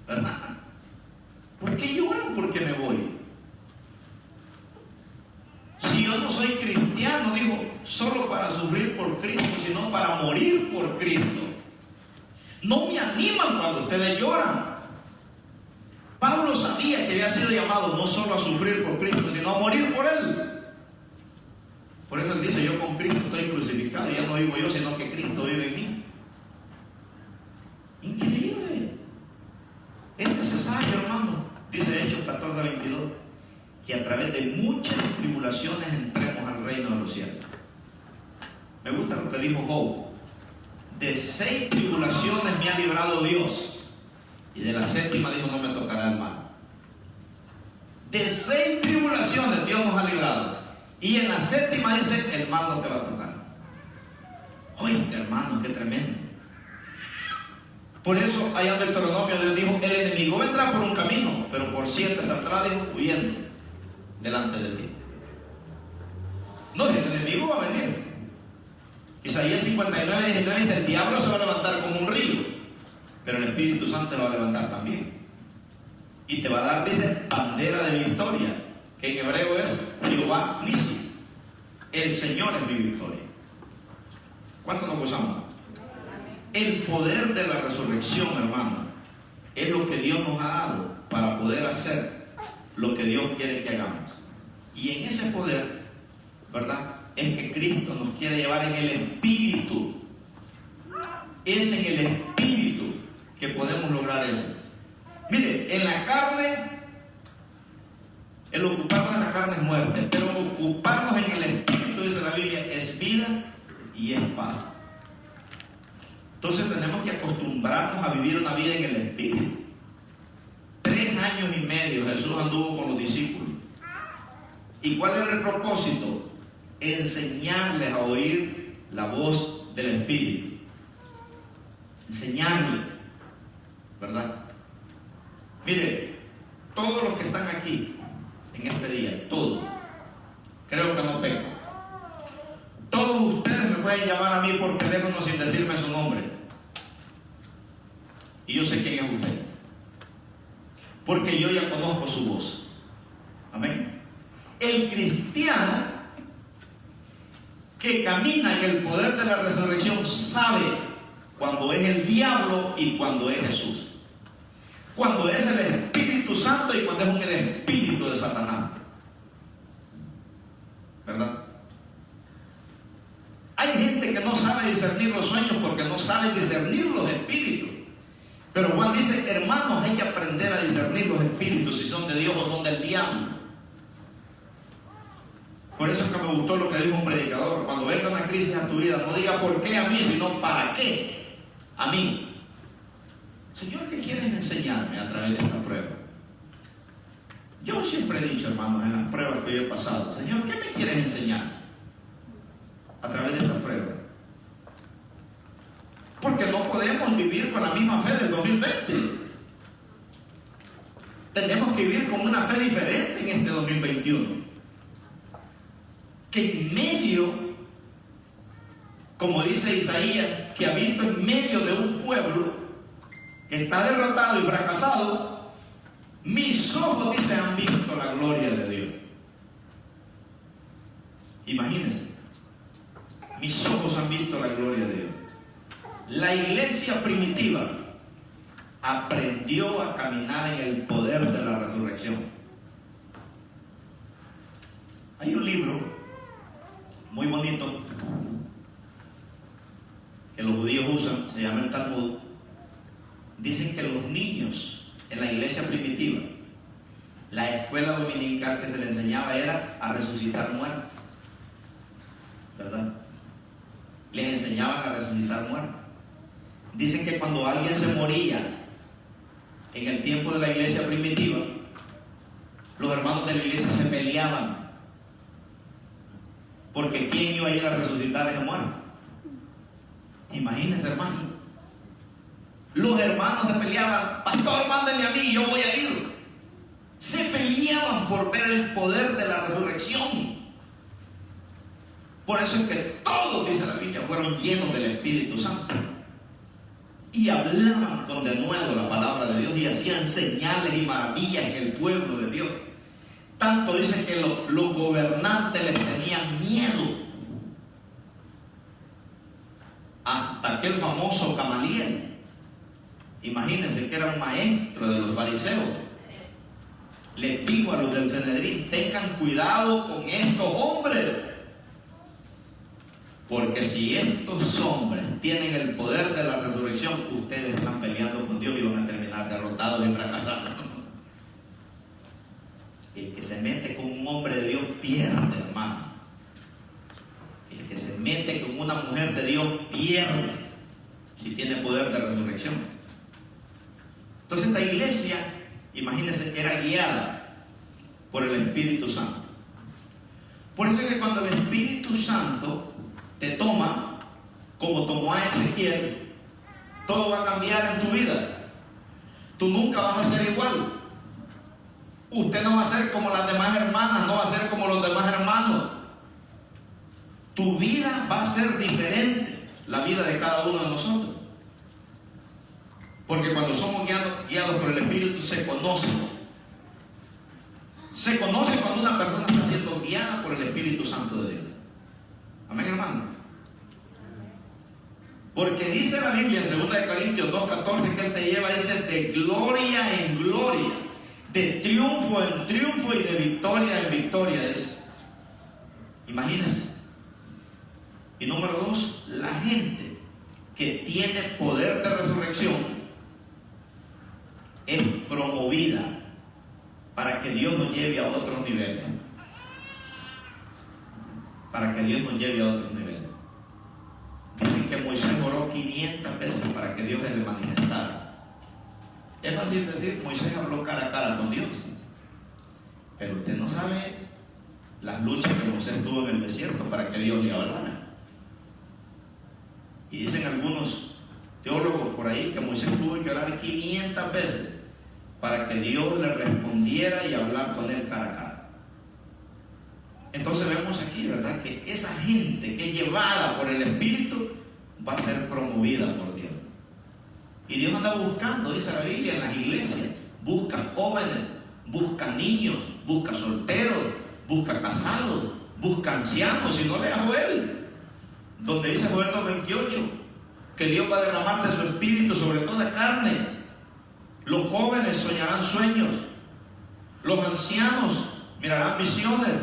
¿verdad? ¿Por qué lloran? Porque me voy. Si yo no soy cristiano, dijo, solo para sufrir por Cristo, sino para morir por Cristo. No me animan cuando ustedes lloran. Pablo sabía que había sido llamado no solo a sufrir por Cristo, sino a morir por Él. Por eso él dice, yo con Cristo estoy crucificado, y ya no vivo yo, sino que Cristo vive en mí. Increíble. Es necesario, hermano, dice Hechos 14:22, que a través de muchas tribulaciones entremos al reino de los cielos. Me gusta lo que dijo Job. De 6 tribulaciones me ha librado Dios, y de la 7ª dijo, no me tocará el mal. De 6 tribulaciones Dios nos ha librado, y en la 7ª dice, el mal no te va a tocar. Oye, hermano, qué tremendo. Por eso allá en Deuteronomio Dios dijo, el enemigo vendrá por un camino, pero por 7 saldrá, dijo, huyendo delante de ti. No, el enemigo va a venir. Isaías 59:19 dice, el diablo se va a levantar como un río, pero el Espíritu Santo lo va a levantar también. Y te va a dar, dice, bandera de victoria, que en hebreo es Jehová Nisi. El Señor es mi victoria. ¿Cuánto nos gozamos? El poder de la resurrección, hermano, es lo que Dios nos ha dado para poder hacer lo que Dios quiere que hagamos. Y en ese poder, ¿verdad?, es que Cristo nos quiere llevar en el Espíritu. Es en el Espíritu que podemos lograr eso. Mire, en la carne, el ocuparnos en la carne es muerte, pero ocuparnos en el espíritu, dice la Biblia, es vida y es paz. Entonces tenemos que acostumbrarnos a vivir una vida en el espíritu. 3 años y medio Jesús anduvo con los discípulos. ¿Y cuál era el propósito? Enseñarles a oír la voz del espíritu. Enseñarles, ¿verdad? Mire, todos los que están aquí en este día, todos, creo que no peco. Todos ustedes me pueden llamar a mí por teléfono sin decirme su nombre. Y yo sé quién es usted. Porque yo ya conozco su voz. Amén. El cristiano que camina en el poder de la resurrección sabe cuando es el diablo y cuando es Jesús. Cuando es el Espíritu Santo y cuando es el espíritu de Satanás. ¿Verdad? Hay gente que no sabe discernir los sueños porque no sabe discernir los espíritus. Pero Juan dice, hermanos, hay que aprender a discernir los espíritus, si son de Dios o son del diablo. Por eso es que me gustó lo que dijo un predicador: cuando venga una crisis a tu vida, no diga por qué a mí, sino para qué a mí. Señor, ¿qué quieres enseñarme a través de esta prueba? Yo siempre he dicho, hermanos, en las pruebas que yo he pasado: Señor, ¿qué me quieres enseñar a través de esta prueba? Porque no podemos vivir con la misma fe del 2020. Tenemos que vivir con una fe diferente en este 2021. Que en medio, como dice Isaías, que habito en medio de un pueblo que está derrotado y fracasado, mis ojos, dice, han visto la gloria de Dios. Imagínense, mis ojos han visto la gloria de Dios. La iglesia primitiva aprendió a caminar en el poder de la resurrección. Hay un libro muy bonito que los judíos usan, se llama el Talmud. Dicen que los niños en la iglesia primitiva, la escuela dominical que se les enseñaba era a resucitar muertos, ¿verdad? Les enseñaban a resucitar muertos. Dicen que cuando alguien se moría en el tiempo de la iglesia primitiva, los hermanos de la iglesia se peleaban porque ¿quién iba a ir a resucitar a ese muerto? Imagínense, hermano. Los hermanos se peleaban: pastor, mándeme a mí, yo voy a ir. Se peleaban por ver el poder de la resurrección. Por eso es que todos, dice la Biblia, fueron llenos del Espíritu Santo y hablaban con denuedo la palabra de Dios y hacían señales y maravillas en el pueblo de Dios. Tanto dicen que los gobernantes les tenían miedo. Hasta aquel famoso Gamaliel, imagínense, que era un maestro de los fariseos, les dijo a los del Sanedrín: tengan cuidado con estos hombres, porque si estos hombres tienen el poder de la resurrección, ustedes están peleando con Dios y van a terminar derrotados y fracasados. El que se mete con un hombre de Dios pierde, hermano. El que se mete con una mujer de Dios pierde, si tiene poder de resurrección. Entonces esta iglesia, imagínense, era guiada por el Espíritu Santo. Por eso es que cuando el Espíritu Santo te toma, como tomó a Ezequiel, todo va a cambiar en tu vida. Tú nunca vas a ser igual. Usted no va a ser como las demás hermanas, no va a ser como los demás hermanos. Tu vida va a ser diferente, la vida de cada uno de nosotros. Porque cuando somos guiados por el Espíritu, se conoce. Se conoce cuando una persona está siendo guiada por el Espíritu Santo de Dios. Amén, hermano. Porque dice la Biblia en 2 Corintios 2:14 que Él te lleva, dice, de gloria en gloria, de triunfo en triunfo y de victoria en victoria. Imagínense. Y número 2, la gente que tiene poder de resurrección para que Dios nos lleve a otro nivel. Dicen que Moisés oró 500 veces para que Dios se le manifestara. Es fácil decir, Moisés habló cara a cara con Dios, pero usted no sabe las luchas que Moisés tuvo en el desierto para que Dios le hablara. Y dicen algunos teólogos por ahí que Moisés tuvo que orar 500 veces para que Dios le respondiera y hablar con él cara a cara. Entonces vemos aquí, ¿verdad?, que esa gente que es llevada por el Espíritu va a ser promovida por Dios. Y Dios anda buscando, dice la Biblia, en las iglesias. Busca jóvenes, busca niños, busca solteros, busca casados, busca ancianos. Si no, lea Joel, donde dice Joel 2:28, que Dios va a derramar de su Espíritu sobre toda carne. Los jóvenes soñarán sueños, los ancianos mirarán visiones.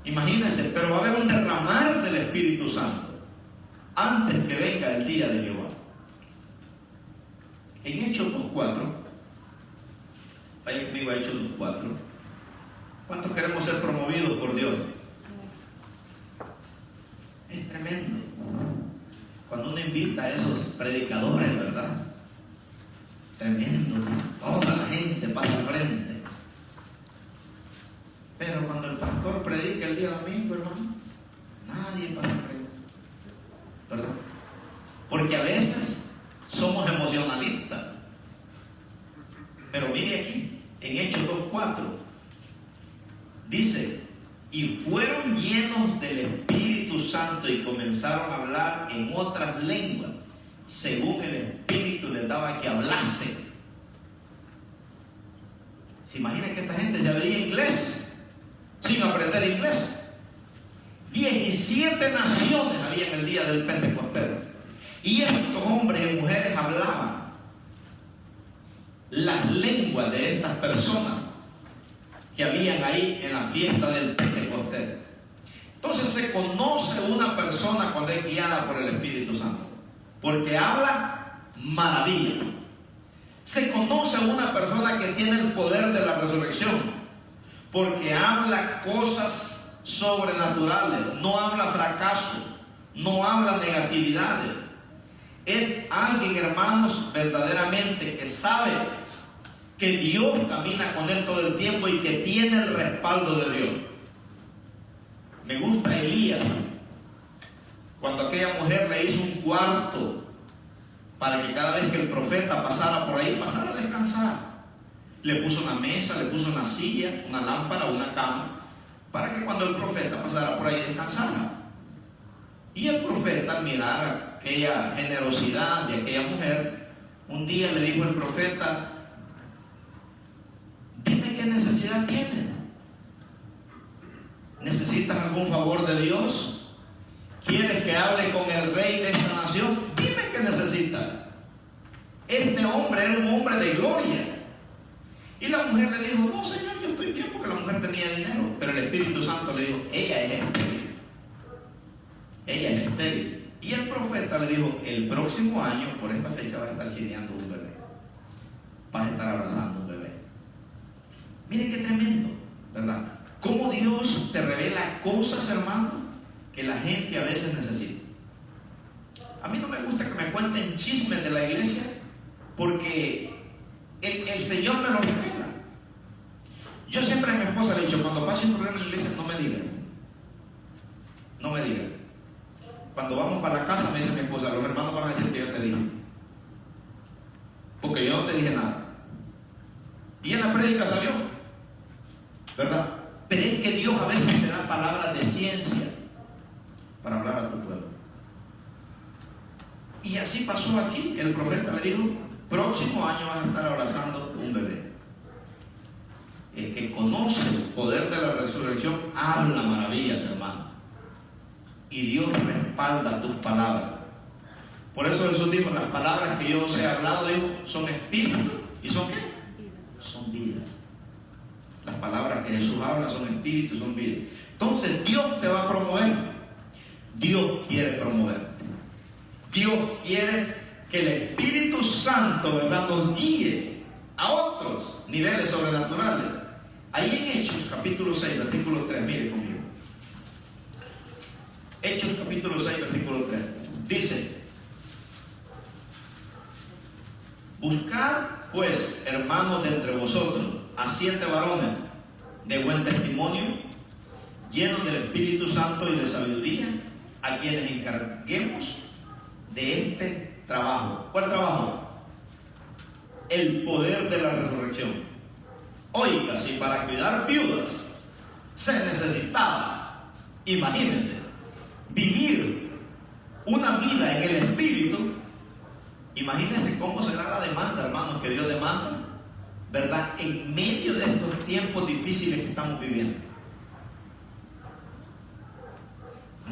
Imagínense, pero va a haber un derramar del Espíritu Santo antes que venga el día de Jehová. En Hechos 2:4, vaya conmigo a Hechos 2:4. ¿Cuántos queremos ser promovidos por Dios? Es tremendo cuando uno invita a esos predicadores, ¿verdad? Tremendo, toda la gente pasa al frente. Pero cuando el pastor predica el día domingo, hermano, nadie pasa al frente, ¿verdad? Porque a veces somos emocionalistas. Pero mire aquí, en Hechos 2:4, dice: y fueron llenos del Espíritu Santo y comenzaron a hablar en otras lenguas, según el Espíritu les daba que hablasen. ¿Se imagina que esta gente ya veía inglés sin aprender inglés? 17 naciones había en el día del Pentecostés. Y estos hombres y mujeres hablaban las lenguas de estas personas que habían ahí en la fiesta del Pentecostés. Entonces se conoce una persona cuando es guiada por el Espíritu Santo, porque habla maravilla. Se conoce una persona que tiene el poder de la resurrección, porque habla cosas sobrenaturales, no habla fracaso, no habla negatividades. Es alguien, hermanos, verdaderamente que sabe que Dios camina con él todo el tiempo y que tiene el respaldo de Dios. Me gusta Elías, cuando aquella mujer le hizo un cuarto para que cada vez que el profeta pasara por ahí, pasara a descansar. Le puso una mesa, le puso una silla, una lámpara, una cama, para que cuando el profeta pasara por ahí descansara. Y el profeta, al mirar aquella generosidad de aquella mujer, un día le dijo el profeta: dime qué necesidad tienes. ¿Necesitas algún favor de Dios? ¿Quieres que hable con el rey de esta nación? Dime qué necesitas. Este hombre era un hombre de gloria. Y la mujer le dijo: no, Señor, yo estoy bien, porque la mujer tenía dinero. Pero el Espíritu Santo le dijo: ella es estéril. Ella es estéril. Y el profeta le dijo: el próximo año, por esta fecha, vas a estar chineando un bebé. Vas a estar abrazando un bebé. Miren qué tremendo, ¿verdad? Cómo Dios te revela cosas, hermano, que la gente a veces necesita. A mí no me gusta que me cuenten chismes de la iglesia, porque el Señor me lo revela. Yo siempre a mi esposa le he dicho: cuando pase un problema en la iglesia, no me digas. No me digas. Cuando vamos para la casa, me dice mi esposa: los hermanos van a decir que yo te dije, porque yo no te dije nada. Y en la prédica salió, ¿verdad? Pero es que Dios a veces te da palabras de ciencia para hablar a tu pueblo. Y así pasó aquí. El profeta le dijo: próximo año vas a estar abrazando un bebé. El que conoce el poder de la resurrección habla maravillas, hermano. Y Dios respalda tus palabras. Por eso Jesús dijo: las palabras que yo os he hablado, dijo, son espíritu y son ¿qué? Son vida. Las palabras que Jesús habla son espíritu y son vida. Entonces Dios te va a promover. Dios quiere promoverte. Dios quiere que el Espíritu Santo, ¿verdad?, nos guíe a otros niveles sobrenaturales. Ahí en Hechos capítulo 6, versículo 3, mire conmigo. Hechos capítulo 6, versículo 3. Dice: buscad pues, hermanos, de entre vosotros a 7 varones de buen testimonio, llenos del Espíritu Santo y de sabiduría, a quienes encarguemos de este trabajo. ¿Cuál trabajo? El poder de la resurrección. Oiga, si para cuidar viudas se necesitaba, imagínense, vivir una vida en el Espíritu, imagínense cómo será la demanda, hermanos, que Dios demanda, ¿verdad?, en medio de estos tiempos difíciles que estamos viviendo.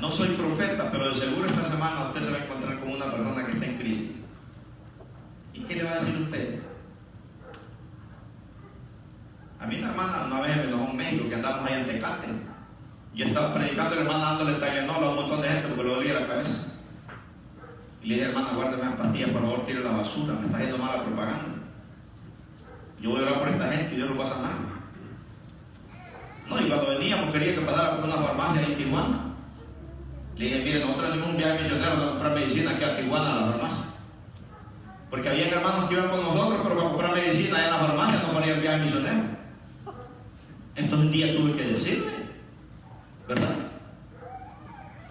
No soy profeta, pero de seguro esta semana usted se va a encontrar con una persona que está en crisis. ¿Y qué le va a decir usted? A mí una hermana una vez me enojó en México, que andamos allá en Tecate. Yo estaba predicando, la hermana dándole Tylenol a un montón de gente porque le dolía la cabeza. Y le dije: hermana, guárdeme las pastillas, por favor, tire la basura, me está haciendo mala propaganda. Yo voy a orar por esta gente y Dios lo va a sanar. No, y cuando veníamos quería que pasara por una farmacia en Tijuana. Le dije: mire, nosotros venimos un viaje misionero a comprar medicina aquí a Tijuana, a la farmacia. Porque había hermanos que iban con nosotros, pero para comprar medicina allá en la farmacia no ponía el viaje misionero. Entonces un día tuve que decirle, ¿verdad?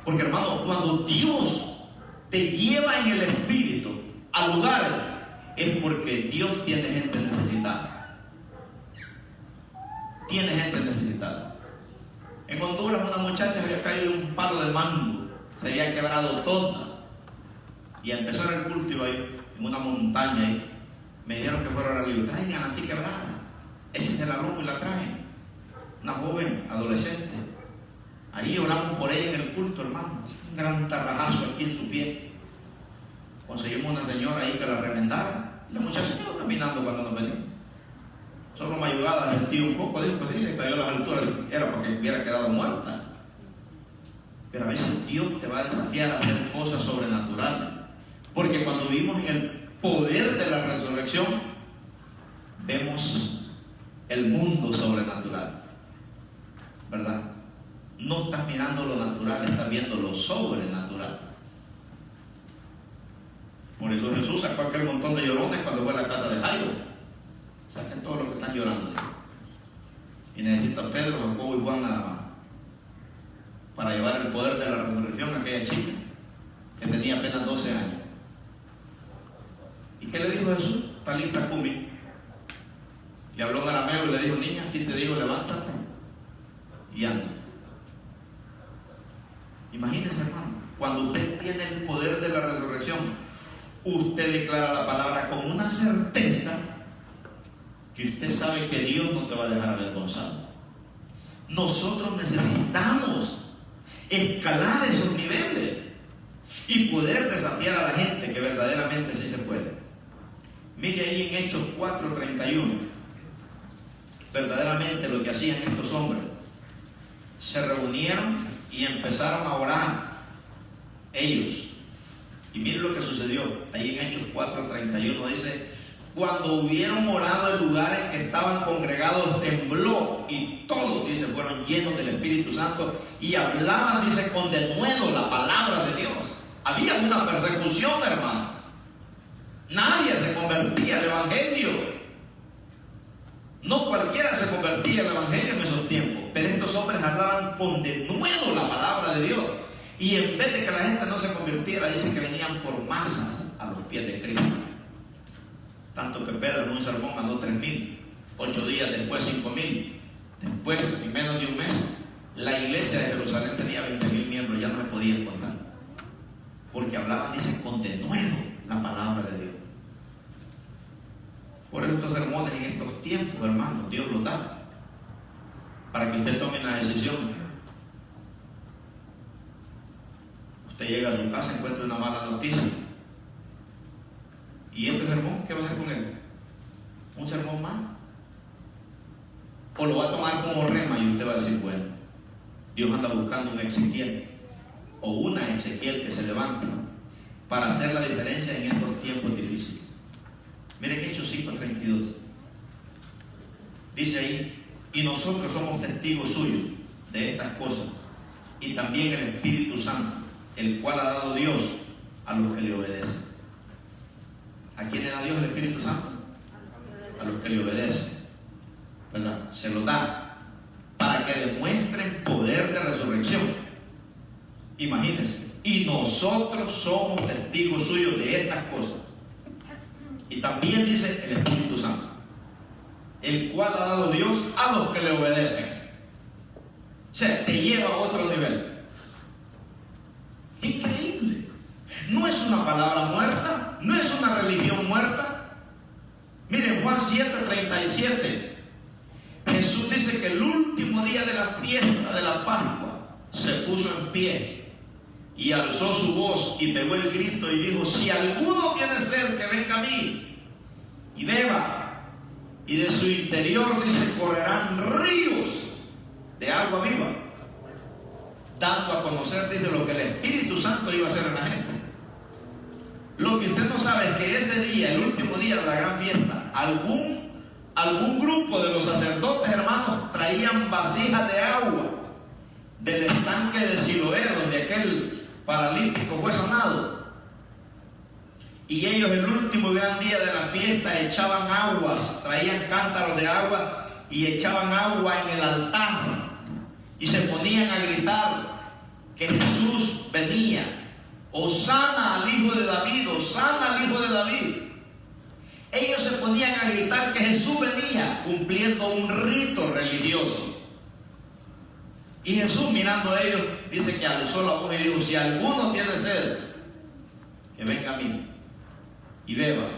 Porque, hermano, cuando Dios te lleva en el Espíritu a lugares, es porque Dios tiene gente necesitada. Tiene gente necesitada. En Honduras una muchacha había caído un palo de mango, se había quebrado toda, y empezó en el culto, iba ahí en una montaña ahí. Me dijeron que fuera a orar, traigan así quebrada, échense la ropa y la traen. Una joven, adolescente. Ahí oramos por ella en el culto, hermano. Un gran tarrajazo aquí en su pie. Conseguimos una señora ahí que la remendara. La muchacha quedó caminando cuando nos venimos. Solo mayugada, sentí un poco, dijo, pues sí, le cayó a las alturas. Era porque hubiera quedado muerta. Pero a veces Dios te va a desafiar a hacer cosas sobrenaturales. Porque cuando vivimos el poder de la resurrección, vemos el mundo sobrenatural, ¿verdad? No estás mirando lo natural, estás viendo lo sobrenatural. Por eso Jesús sacó aquel montón de llorones cuando fue a la casa de Jairo. Saquen todos los que están llorando. Y necesitan Pedro, Jacobo y Juan nada más para llevar el poder de la resurrección a aquella chica que tenía apenas 12 años. ¿Y qué le dijo Jesús? Talita cumi. Le habló en arameo y le dijo: niña, aquí te digo, levántate y anda. Imagínese, hermano, cuando usted tiene el poder de la resurrección, usted declara la palabra con una certeza que usted sabe que Dios no te va a dejar avergonzado. Nosotros necesitamos escalar esos niveles y poder desafiar a la gente, que verdaderamente sí se puede. Mire ahí en Hechos 4:31, verdaderamente lo que hacían estos hombres. Se reunieron y empezaron a orar ellos. Y miren lo que sucedió. Ahí en Hechos 4:31 dice: cuando hubieron orado, el lugar en que estaban congregados tembló, y todos, dice, fueron llenos del Espíritu Santo y hablaban, dice, con denuedo la palabra de Dios. Había una persecución, hermano. Nadie se convertía al Evangelio. No cualquiera se convertía al Evangelio en esos tiempos, pero estos hombres hablaban con denuedo la palabra de Dios. Y en vez de que la gente no se convirtiera, dice que venían por masas a los pies de Cristo. Tanto que Pedro en un sermón mandó 3,000, 8 días después 5,000. Después, en menos de un mes, la iglesia de Jerusalén tenía 20,000 miembros, ya no se podían contar. Porque hablaban, dice, con denuedo la palabra de Dios. Por eso estos sermones en estos tiempos, hermanos, Dios los da para que usted tome una decisión. Usted llega a su casa, encuentra una mala noticia. ¿Y este sermón qué va a hacer con él? ¿Un sermón más? ¿O lo va a tomar como rema y usted va a decir, bueno, Dios anda buscando un Ezequiel o una Ezequiel que se levante para hacer la diferencia en estos tiempos difíciles? Miren Hechos 5:32. Dice ahí: y nosotros somos testigos suyos de estas cosas, y también el Espíritu Santo, el cual ha dado Dios a los que le obedecen. ¿A quién le da Dios el Espíritu Santo? A los que le obedecen, ¿verdad? Se lo da para que demuestren poder de resurrección. Imagínense, y nosotros somos testigos suyos de estas cosas. Y también dice el Espíritu Santo, el cual ha dado Dios a los que le obedecen. O sea, te lleva a otro nivel. Increíble. No es una palabra muerta, no es una religión muerta. Miren, Juan 7:37. Jesús dice que el último día de la fiesta de la Pascua se puso en pie y alzó su voz y pegó el grito y dijo: si alguno tiene sed, que venga a mí y beba. Y de su interior, dice, correrán ríos de agua viva, dando a conocer, dice, lo que el Espíritu Santo iba a hacer en la gente. Lo que usted no sabe es que ese día, el último día de la gran fiesta, algún grupo de los sacerdotes, hermanos, traían vasijas de agua del estanque de Siloé, donde aquel paralítico fue sanado. Y ellos, el último gran día de la fiesta, echaban aguas, traían cántaros de agua y echaban agua en el altar y se ponían a gritar que Jesús venía. Hosana al Hijo de David, Hosana al Hijo de David. Ellos se ponían a gritar que Jesús venía, cumpliendo un rito religioso. Y Jesús, mirando a ellos, dice que alzó la voz y dijo: si alguno tiene sed, que venga a mí y beba.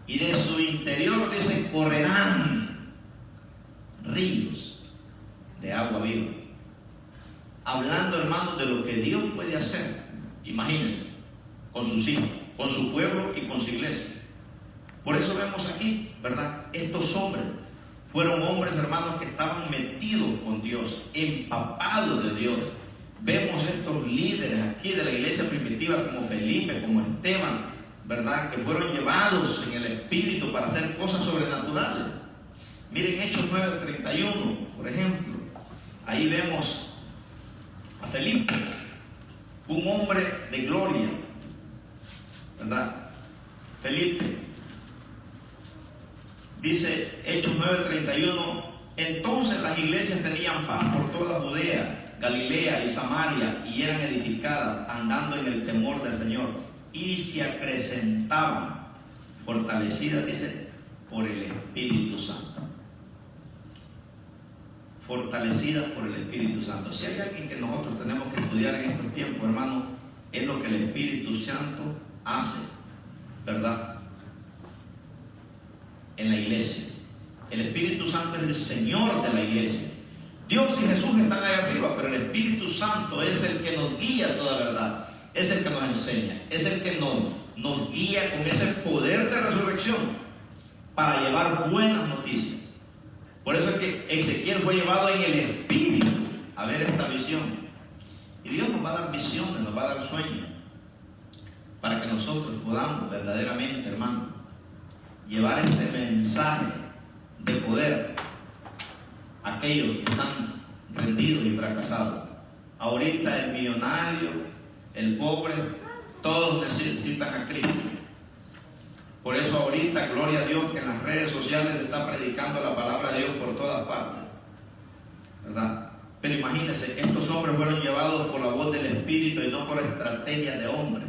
Y de su interior, dice, correrán ríos de agua viva. Hablando, hermanos, de lo que Dios puede hacer. Imagínense, con sus hijos, con su pueblo y con su iglesia. Por eso vemos aquí, ¿verdad? Estos hombres fueron hombres, hermanos, que estaban metidos con Dios, empapados de Dios. Vemos estos líderes aquí de la iglesia primitiva, como Felipe, como Esteban, ¿verdad? Que fueron llevados en el Espíritu para hacer cosas sobrenaturales. Miren Hechos 9:31, por ejemplo. Ahí vemos a Felipe, un hombre de gloria, ¿verdad? Felipe. Dice Hechos 9:31, entonces las iglesias tenían paz por toda Judea, Galilea y Samaria, y eran edificadas andando en el temor del Señor, y se acrecentaban, fortalecidas, dice, por el Espíritu Santo. Fortalecidas por el Espíritu Santo. Si hay alguien que nosotros tenemos que estudiar en estos tiempos, hermano, es lo que el Espíritu Santo hace, ¿verdad?, en la iglesia. El Espíritu Santo es el Señor de la iglesia. Dios y Jesús están ahí arriba, pero el Espíritu Santo es el que nos guía a toda verdad, es el que nos enseña, es el que nos guía con ese poder de resurrección para llevar buenas noticias. Por eso es que Ezequiel fue llevado en el Espíritu a ver esta visión. Y Dios nos va a dar visiones, nos va a dar sueños, para que nosotros podamos verdaderamente, hermano, llevar este mensaje de poder a aquellos que están rendidos y fracasados. Ahorita el millonario, el pobre, todos necesitan a Cristo. Por eso ahorita, gloria a Dios, que en las redes sociales se está predicando la palabra de Dios por todas partes, ¿verdad? Pero imagínense, estos hombres fueron llevados por la voz del Espíritu y no por estrategias de hombres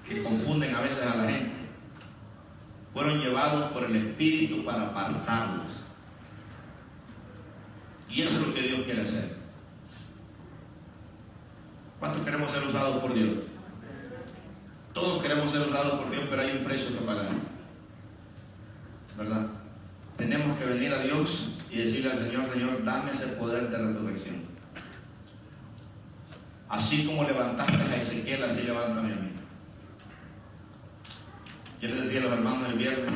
que confunden a veces a la gente. Fueron llevados por el Espíritu para apartarlos. Y eso es lo que Dios quiere hacer. ¿Cuántos queremos ser usados por Dios? Todos queremos ser usados por Dios, pero hay un precio que pagar, ¿verdad? Tenemos que venir a Dios y decirle al Señor: Señor, dame ese poder de resurrección. Así como levantaste a Ezequiel, así levántame a mí. Yo les decía a los hermanos el viernes: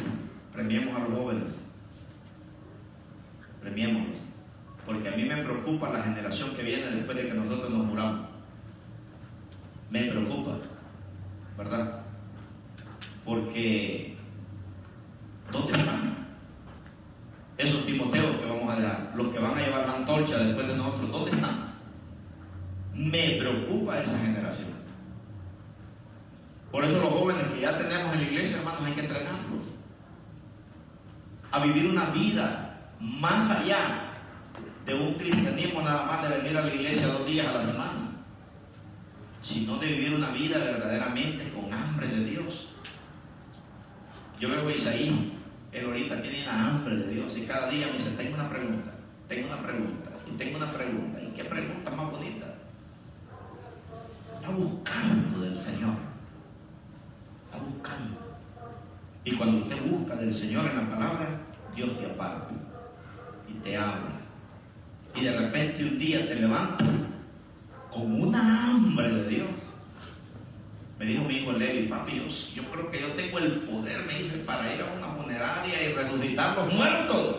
premiemos a los jóvenes, premiémoslos, porque a mí me preocupa la generación que viene después de que nosotros nos muramos. Me preocupa, ¿verdad? Porque ¿dónde están esos Timoteos que vamos a dejar? Los que van a llevar la antorcha después de nosotros, ¿dónde están? Me preocupa esa generación. Por eso los jóvenes que ya tenemos en la iglesia, hermanos, hay que entrenarlos a vivir una vida más allá de un cristianismo nada más de venir a la iglesia 2 días a la semana, sino de vivir una vida verdaderamente con hambre de Dios. Yo veo a Isaí, él ahorita tiene una hambre de Dios y cada día me dice, tengo una pregunta, y tengo una pregunta, y qué pregunta más bonita. Está buscando del Señor, está buscando. Y cuando usted busca del Señor en la palabra, Dios te aparta y te habla. Y de repente un día te levantas con una hambre de Dios. Me dijo mi hijo Levi, papi, yo creo que yo tengo el poder, me dice, para ir a una funeraria y resucitar los muertos.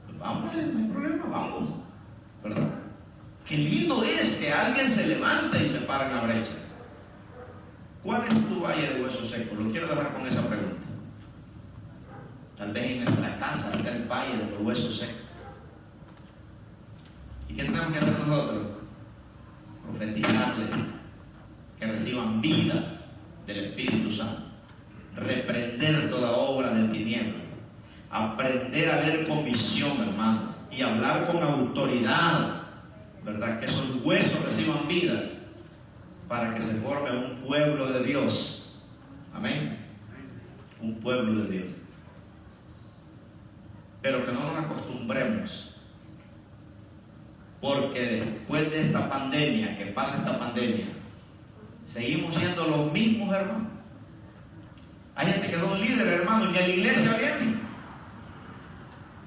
Pues vamos, no hay problema, vamos, ¿verdad? Qué lindo es que alguien se levante y se para en la brecha. ¿Cuál es tu valle de huesos secos? Lo quiero dejar con esa pregunta. Tal vez en nuestra casa está el valle de los huesos secos. ¿Y qué tenemos que hacer nosotros? Profetizarles que reciban vida del Espíritu Santo, reprender toda obra de tinieblas, aprender a ver con visión, hermanos, y hablar con autoridad, ¿verdad? Que esos huesos reciban vida para que se forme un pueblo de Dios. Amén. Un pueblo de Dios. Pero que no nos acostumbremos, porque después de esta pandemia, que pasa esta pandemia, seguimos siendo los mismos, hermanos. Hay gente que es un líder, hermano, y ni a la iglesia viene.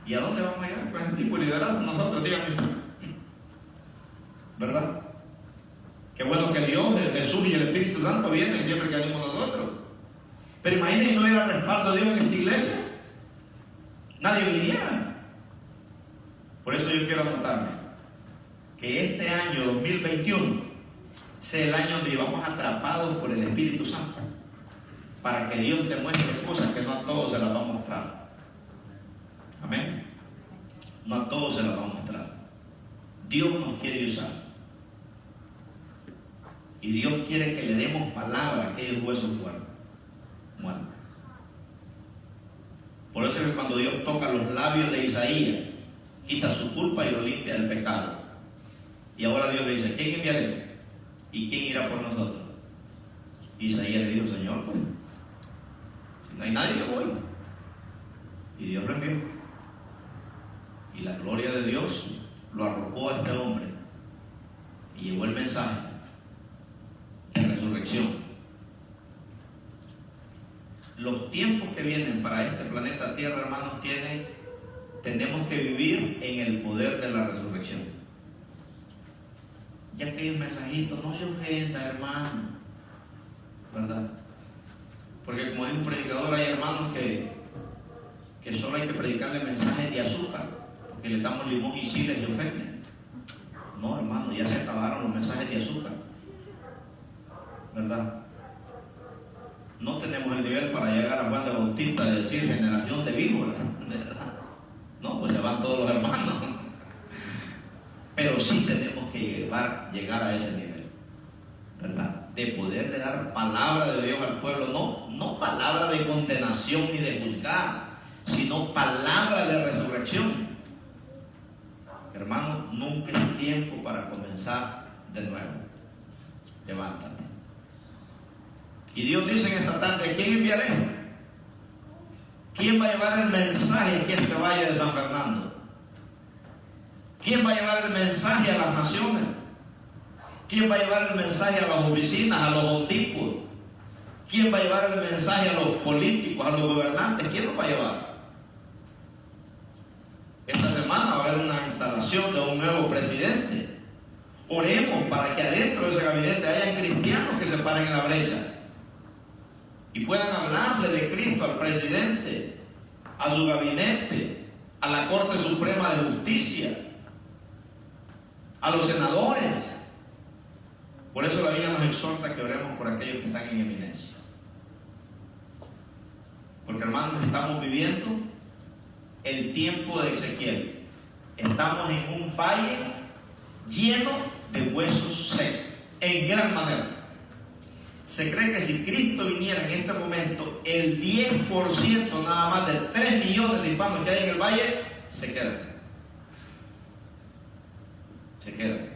¿Y a dónde vamos a llegar con ese tipo de liderazgo? Nosotros, díganme usted, ¿verdad? Qué bueno que Dios, Jesús y el Espíritu Santo vienen siempre que venimos nosotros. Pero imagínense no hubiera respaldo de Dios en esta iglesia, nadie viniera. Por eso yo quiero anotarme que este año 2021 sea el año donde vivamos atrapados por el Espíritu Santo, para que Dios te muestre cosas que no a todos se las va a mostrar. Amén. No a todos se las va a mostrar. Dios nos quiere usar. Y Dios quiere que le demos palabra a aquellos huesos muertos. Por eso es que cuando Dios toca los labios de Isaías, quita su culpa y lo limpia del pecado. Y ahora Dios le dice, ¿quién enviaré? ¿Y quién irá por nosotros? Y Isaías le dijo, Señor, pues, si no hay nadie, yo voy. Y Dios lo envió. Y la gloria de Dios lo arropó a este hombre. Y llevó el mensaje de resurrección. Los tiempos que vienen para este planeta Tierra, hermanos, tenemos que vivir en el poder de la resurrección. Ya aquellos mensajitos, no se ofenda, hermano, ¿verdad? Porque como dice un predicador, hay hermanos que solo hay que predicarle mensajes de azúcar, porque le damos limón y chile y se ofenden. No, hermano, ya se acabaron los mensajes de azúcar, ¿verdad? No tenemos el nivel para llegar a Juan de Bautista de decir generación de víboras, ¿verdad? No, pues se van todos los hermanos. Pero sí tenemos que llegar a ese nivel, ¿verdad? De poderle dar palabra de Dios al pueblo, no palabra de condenación ni de juzgar, sino palabra de resurrección. Hermano, nunca es tiempo para comenzar de nuevo. Levántate. Y Dios dice en esta tarde, ¿quién enviaré? ¿Quién va a llevar el mensaje aquí en este valle de San Fernando? ¿Quién va a llevar el mensaje a las naciones? ¿Quién va a llevar el mensaje a las oficinas, a los hondipos? ¿Quién va a llevar el mensaje a los políticos, a los gobernantes? ¿Quién lo va a llevar? Esta semana va a haber una instalación de un nuevo presidente. Oremos para que adentro de ese gabinete hayan cristianos que se paren en la brecha y puedan hablarle de Cristo al presidente, a su gabinete, a la Corte Suprema de Justicia, a los senadores. Por eso la Biblia nos exhorta que oremos por aquellos que están en eminencia. Porque, hermanos, estamos viviendo el tiempo de Ezequiel. Estamos en un valle lleno de huesos secos, en gran manera. Se cree que si Cristo viniera en este momento, el 10% nada más de 3 millones de hispanos que hay en el valle, se quedan. Se quedan.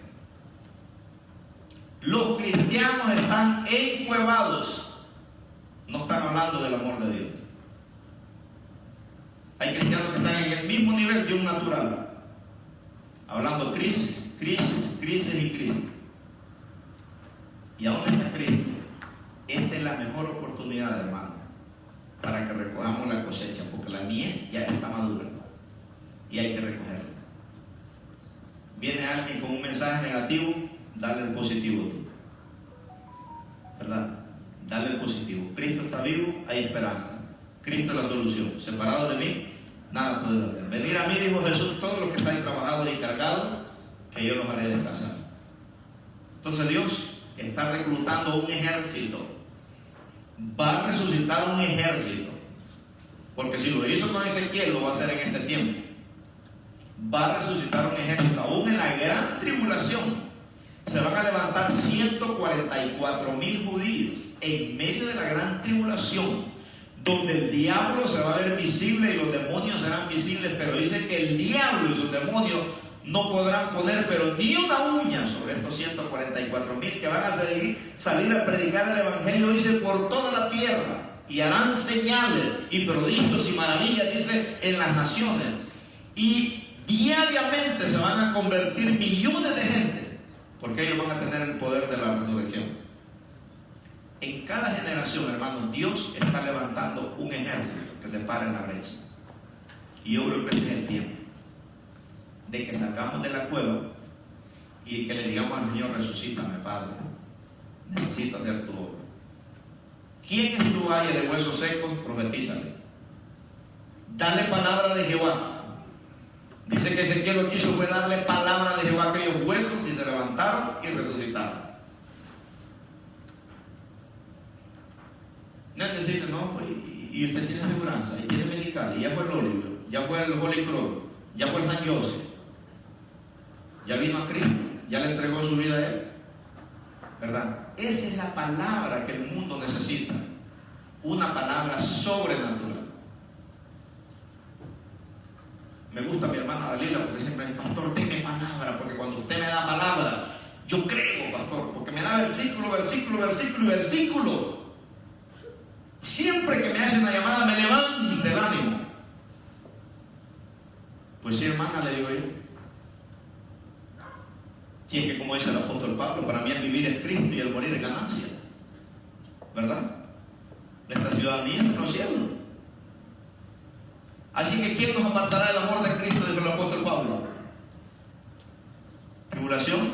Los cristianos están encuevados. No están hablando del amor de Dios. Hay cristianos que están en el mismo nivel de un natural, hablando crisis, crisis, crisis y crisis. ¿Y a dónde está Cristo? Esta es la mejor oportunidad, hermano, para que recojamos la cosecha, porque la mies ya está madura y hay que recogerla. Viene alguien con un mensaje negativo, dale el positivo tú, ¿verdad? Dale el positivo. Cristo está vivo, hay esperanza. Cristo es la solución. Separado de mí, nada puedes hacer. Venir a mí, dijo Jesús, todos los que están trabajados y cargados, que yo los haré descansar. Entonces Dios está reclutando un ejército. Va a resucitar un ejército, porque si lo hizo con Ezequiel, lo va a hacer en este tiempo. Va a resucitar un ejército. Aún en la gran tribulación se van a levantar 144,000 judíos en medio de la gran tribulación, donde el diablo se va a ver visible y los demonios serán visibles, pero dice que el diablo y sus demonios no podrán poner pero ni una uña sobre estos 144,000 que van a salir a predicar el evangelio, dice, por toda la tierra, y harán señales y prodigios y maravillas, dice, en las naciones, y diariamente se van a convertir millones de gente, porque ellos van a tener el poder de la resurrección. En cada generación, hermano, Dios está levantando un ejército que se para en la brecha, y yo creo que este es el tiempo de que salgamos de la cueva y que le digamos al Señor: resucítame, Padre, necesito hacer tu obra. ¿Quién es tu valle de huesos secos? Profetízale, dale palabra de Jehová. Dice que Ezequiel lo que hizo fue darle palabra de Jehová a aquellos huesos y se levantaron y resucitaron. No es decir, no, pues, y usted tiene aseguranza, y tiene medical, y ya fue el Oliver, ya fue el Holy Cross, ya fue el San Joseph, ya vino a Cristo, ya le entregó su vida a Él, ¿verdad? Esa es la palabra que el mundo necesita, una palabra sobrenatural. Me gusta mi hermana Dalila porque siempre me dice: pastor, deme palabra, porque cuando usted me da palabra, yo creo, pastor, porque me da versículo, versículo, versículo y versículo. Siempre que me hace una llamada me levanta el ánimo. Pues sí, hermana, le digo yo. Y es que, como dice el apóstol Pablo, para mí el vivir es Cristo y el morir es ganancia, ¿verdad? Nuestra ciudadanía en los cielos. Así que ¿quién nos apartará del amor de Cristo? Dijo el apóstol Pablo. Tribulación,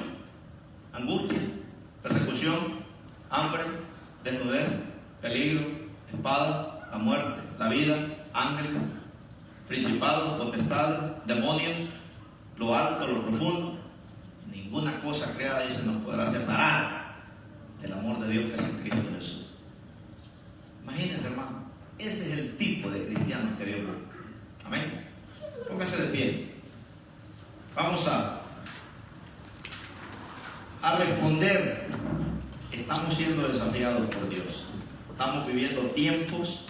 angustia, persecución, hambre, desnudez, peligro, espada, la muerte, la vida, ángeles, principados, potestades, demonios, lo alto, lo profundo. Ninguna cosa creada, dice, nos podrá separar del amor de Dios que es en Cristo Jesús. Imagínense, hermano, ese es el tipo de cristianos que Dios busca. Amén. Póngase de pie. Vamos a responder. Estamos siendo desafiados por Dios. Estamos viviendo tiempos,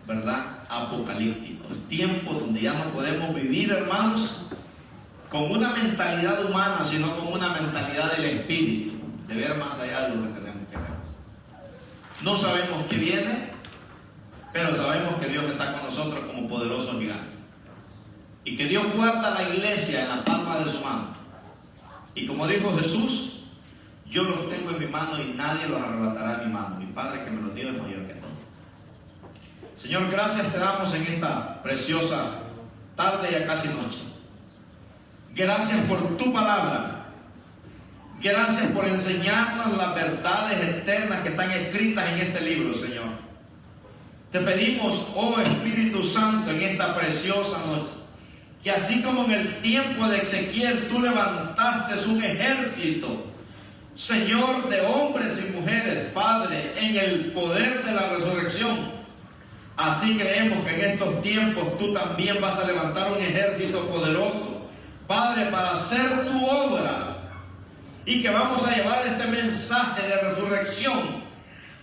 ¿verdad?, apocalípticos. Tiempos donde ya no podemos vivir, hermanos, con una mentalidad humana, sino con una mentalidad del Espíritu, de ver más allá de lo que tenemos que ver. No sabemos qué viene, pero sabemos que Dios está con nosotros como poderoso gigante. Y que Dios guarda la iglesia en la palma de su mano. Y como dijo Jesús: yo los tengo en mi mano y nadie los arrebatará de mi mano. Mi Padre que me los dio es mayor que todo. Señor, gracias te damos en esta preciosa tarde, ya casi noche. Gracias por tu palabra. Gracias por enseñarnos las verdades eternas que están escritas en este libro, Señor. Te pedimos, oh Espíritu Santo, en esta preciosa noche, que así como en el tiempo de Ezequiel tú levantaste un ejército, Señor, de hombres y mujeres, Padre, en el poder de la resurrección, así creemos que en estos tiempos tú también vas a levantar un ejército poderoso, Padre, para hacer tu obra y que vamos a llevar este mensaje de resurrección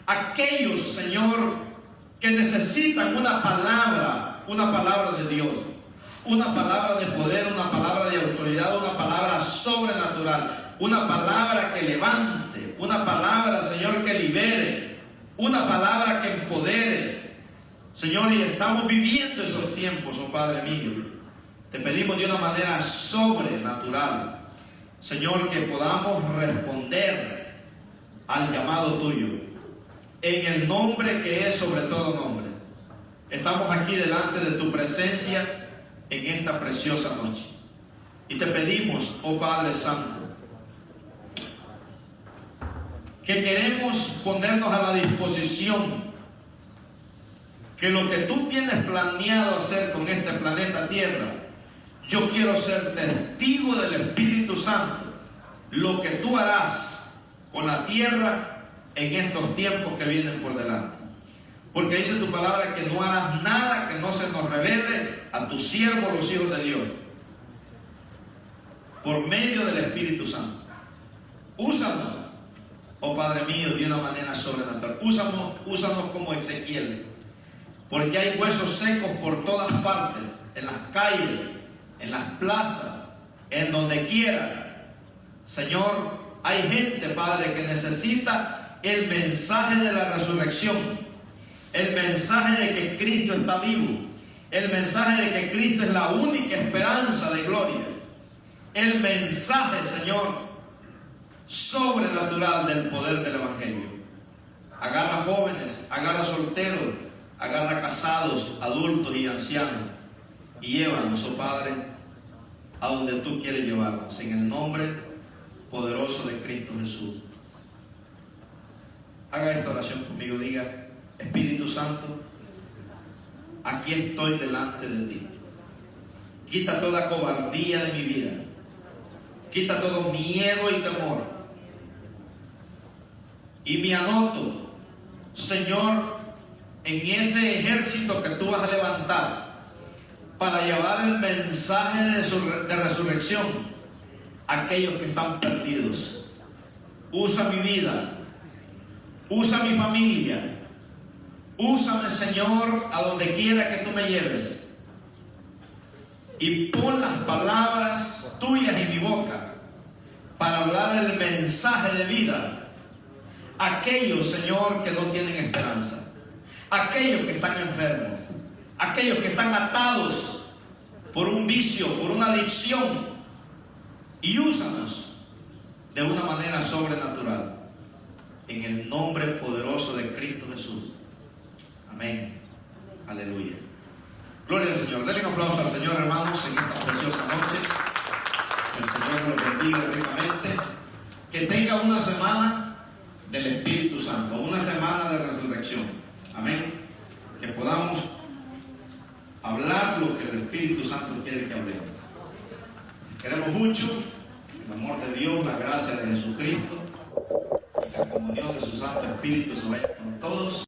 a aquellos, Señor, que necesitan una palabra de Dios, una palabra de poder, una palabra de autoridad, una palabra sobrenatural, una palabra que levante, una palabra, Señor, que libere, una palabra que empodere. Señor, y estamos viviendo esos tiempos, oh Padre mío. Te pedimos de una manera sobrenatural, Señor, que podamos responder al llamado tuyo, en el nombre que es sobre todo nombre. Estamos aquí delante de tu presencia en esta preciosa noche. Y te pedimos, oh Padre Santo, que queremos ponernos a la disposición, que lo que tú tienes planeado hacer con este planeta Tierra, yo quiero ser testigo del Espíritu Santo, lo que tú harás con la tierra en estos tiempos que vienen por delante. Porque dice tu palabra que no harás nada que no se nos revele a tus siervos, los hijos de Dios, por medio del Espíritu Santo. Úsanos, oh Padre mío, de una manera sobrenatural. Úsanos como Ezequiel, porque hay huesos secos por todas partes, en las calles, en las plazas, en donde quiera. Señor, hay gente, Padre, que necesita el mensaje de la resurrección, el mensaje de que Cristo está vivo, el mensaje de que Cristo es la única esperanza de gloria, el mensaje, Señor, sobrenatural del poder del Evangelio. Agarra jóvenes, agarra solteros, agarra casados, adultos y ancianos, y llévanos, oh Padre, a donde tú quieres llevarnos, en el nombre poderoso de Cristo Jesús. Haga esta oración conmigo, diga: Espíritu Santo, aquí estoy delante de ti. Quita toda cobardía de mi vida, quita todo miedo y temor, y me anoto, Señor, en ese ejército que tú vas a levantar para llevar el mensaje de resurrección a aquellos que están perdidos. Usa mi vida, usa mi familia, úsame, Señor, a donde quiera que tú me lleves, y pon las palabras tuyas en mi boca para hablar el mensaje de vida a aquellos, Señor, que no tienen esperanza, aquellos que están enfermos, aquellos que están atados por un vicio, por una adicción. Y úsanos de una manera sobrenatural, en el nombre poderoso de Cristo Jesús. Amén. Aleluya. Gloria al Señor. Denle un aplauso al Señor, hermanos, en esta preciosa noche. Que el Señor los bendiga ricamente. Que tenga una semana del Espíritu Santo, una semana de resurrección. Amén. Que podamos hablar lo que el Espíritu Santo quiere que hablemos. Queremos mucho el amor de Dios, la gracia de Jesucristo y la comunión de su Santo Espíritu se vaya con todos.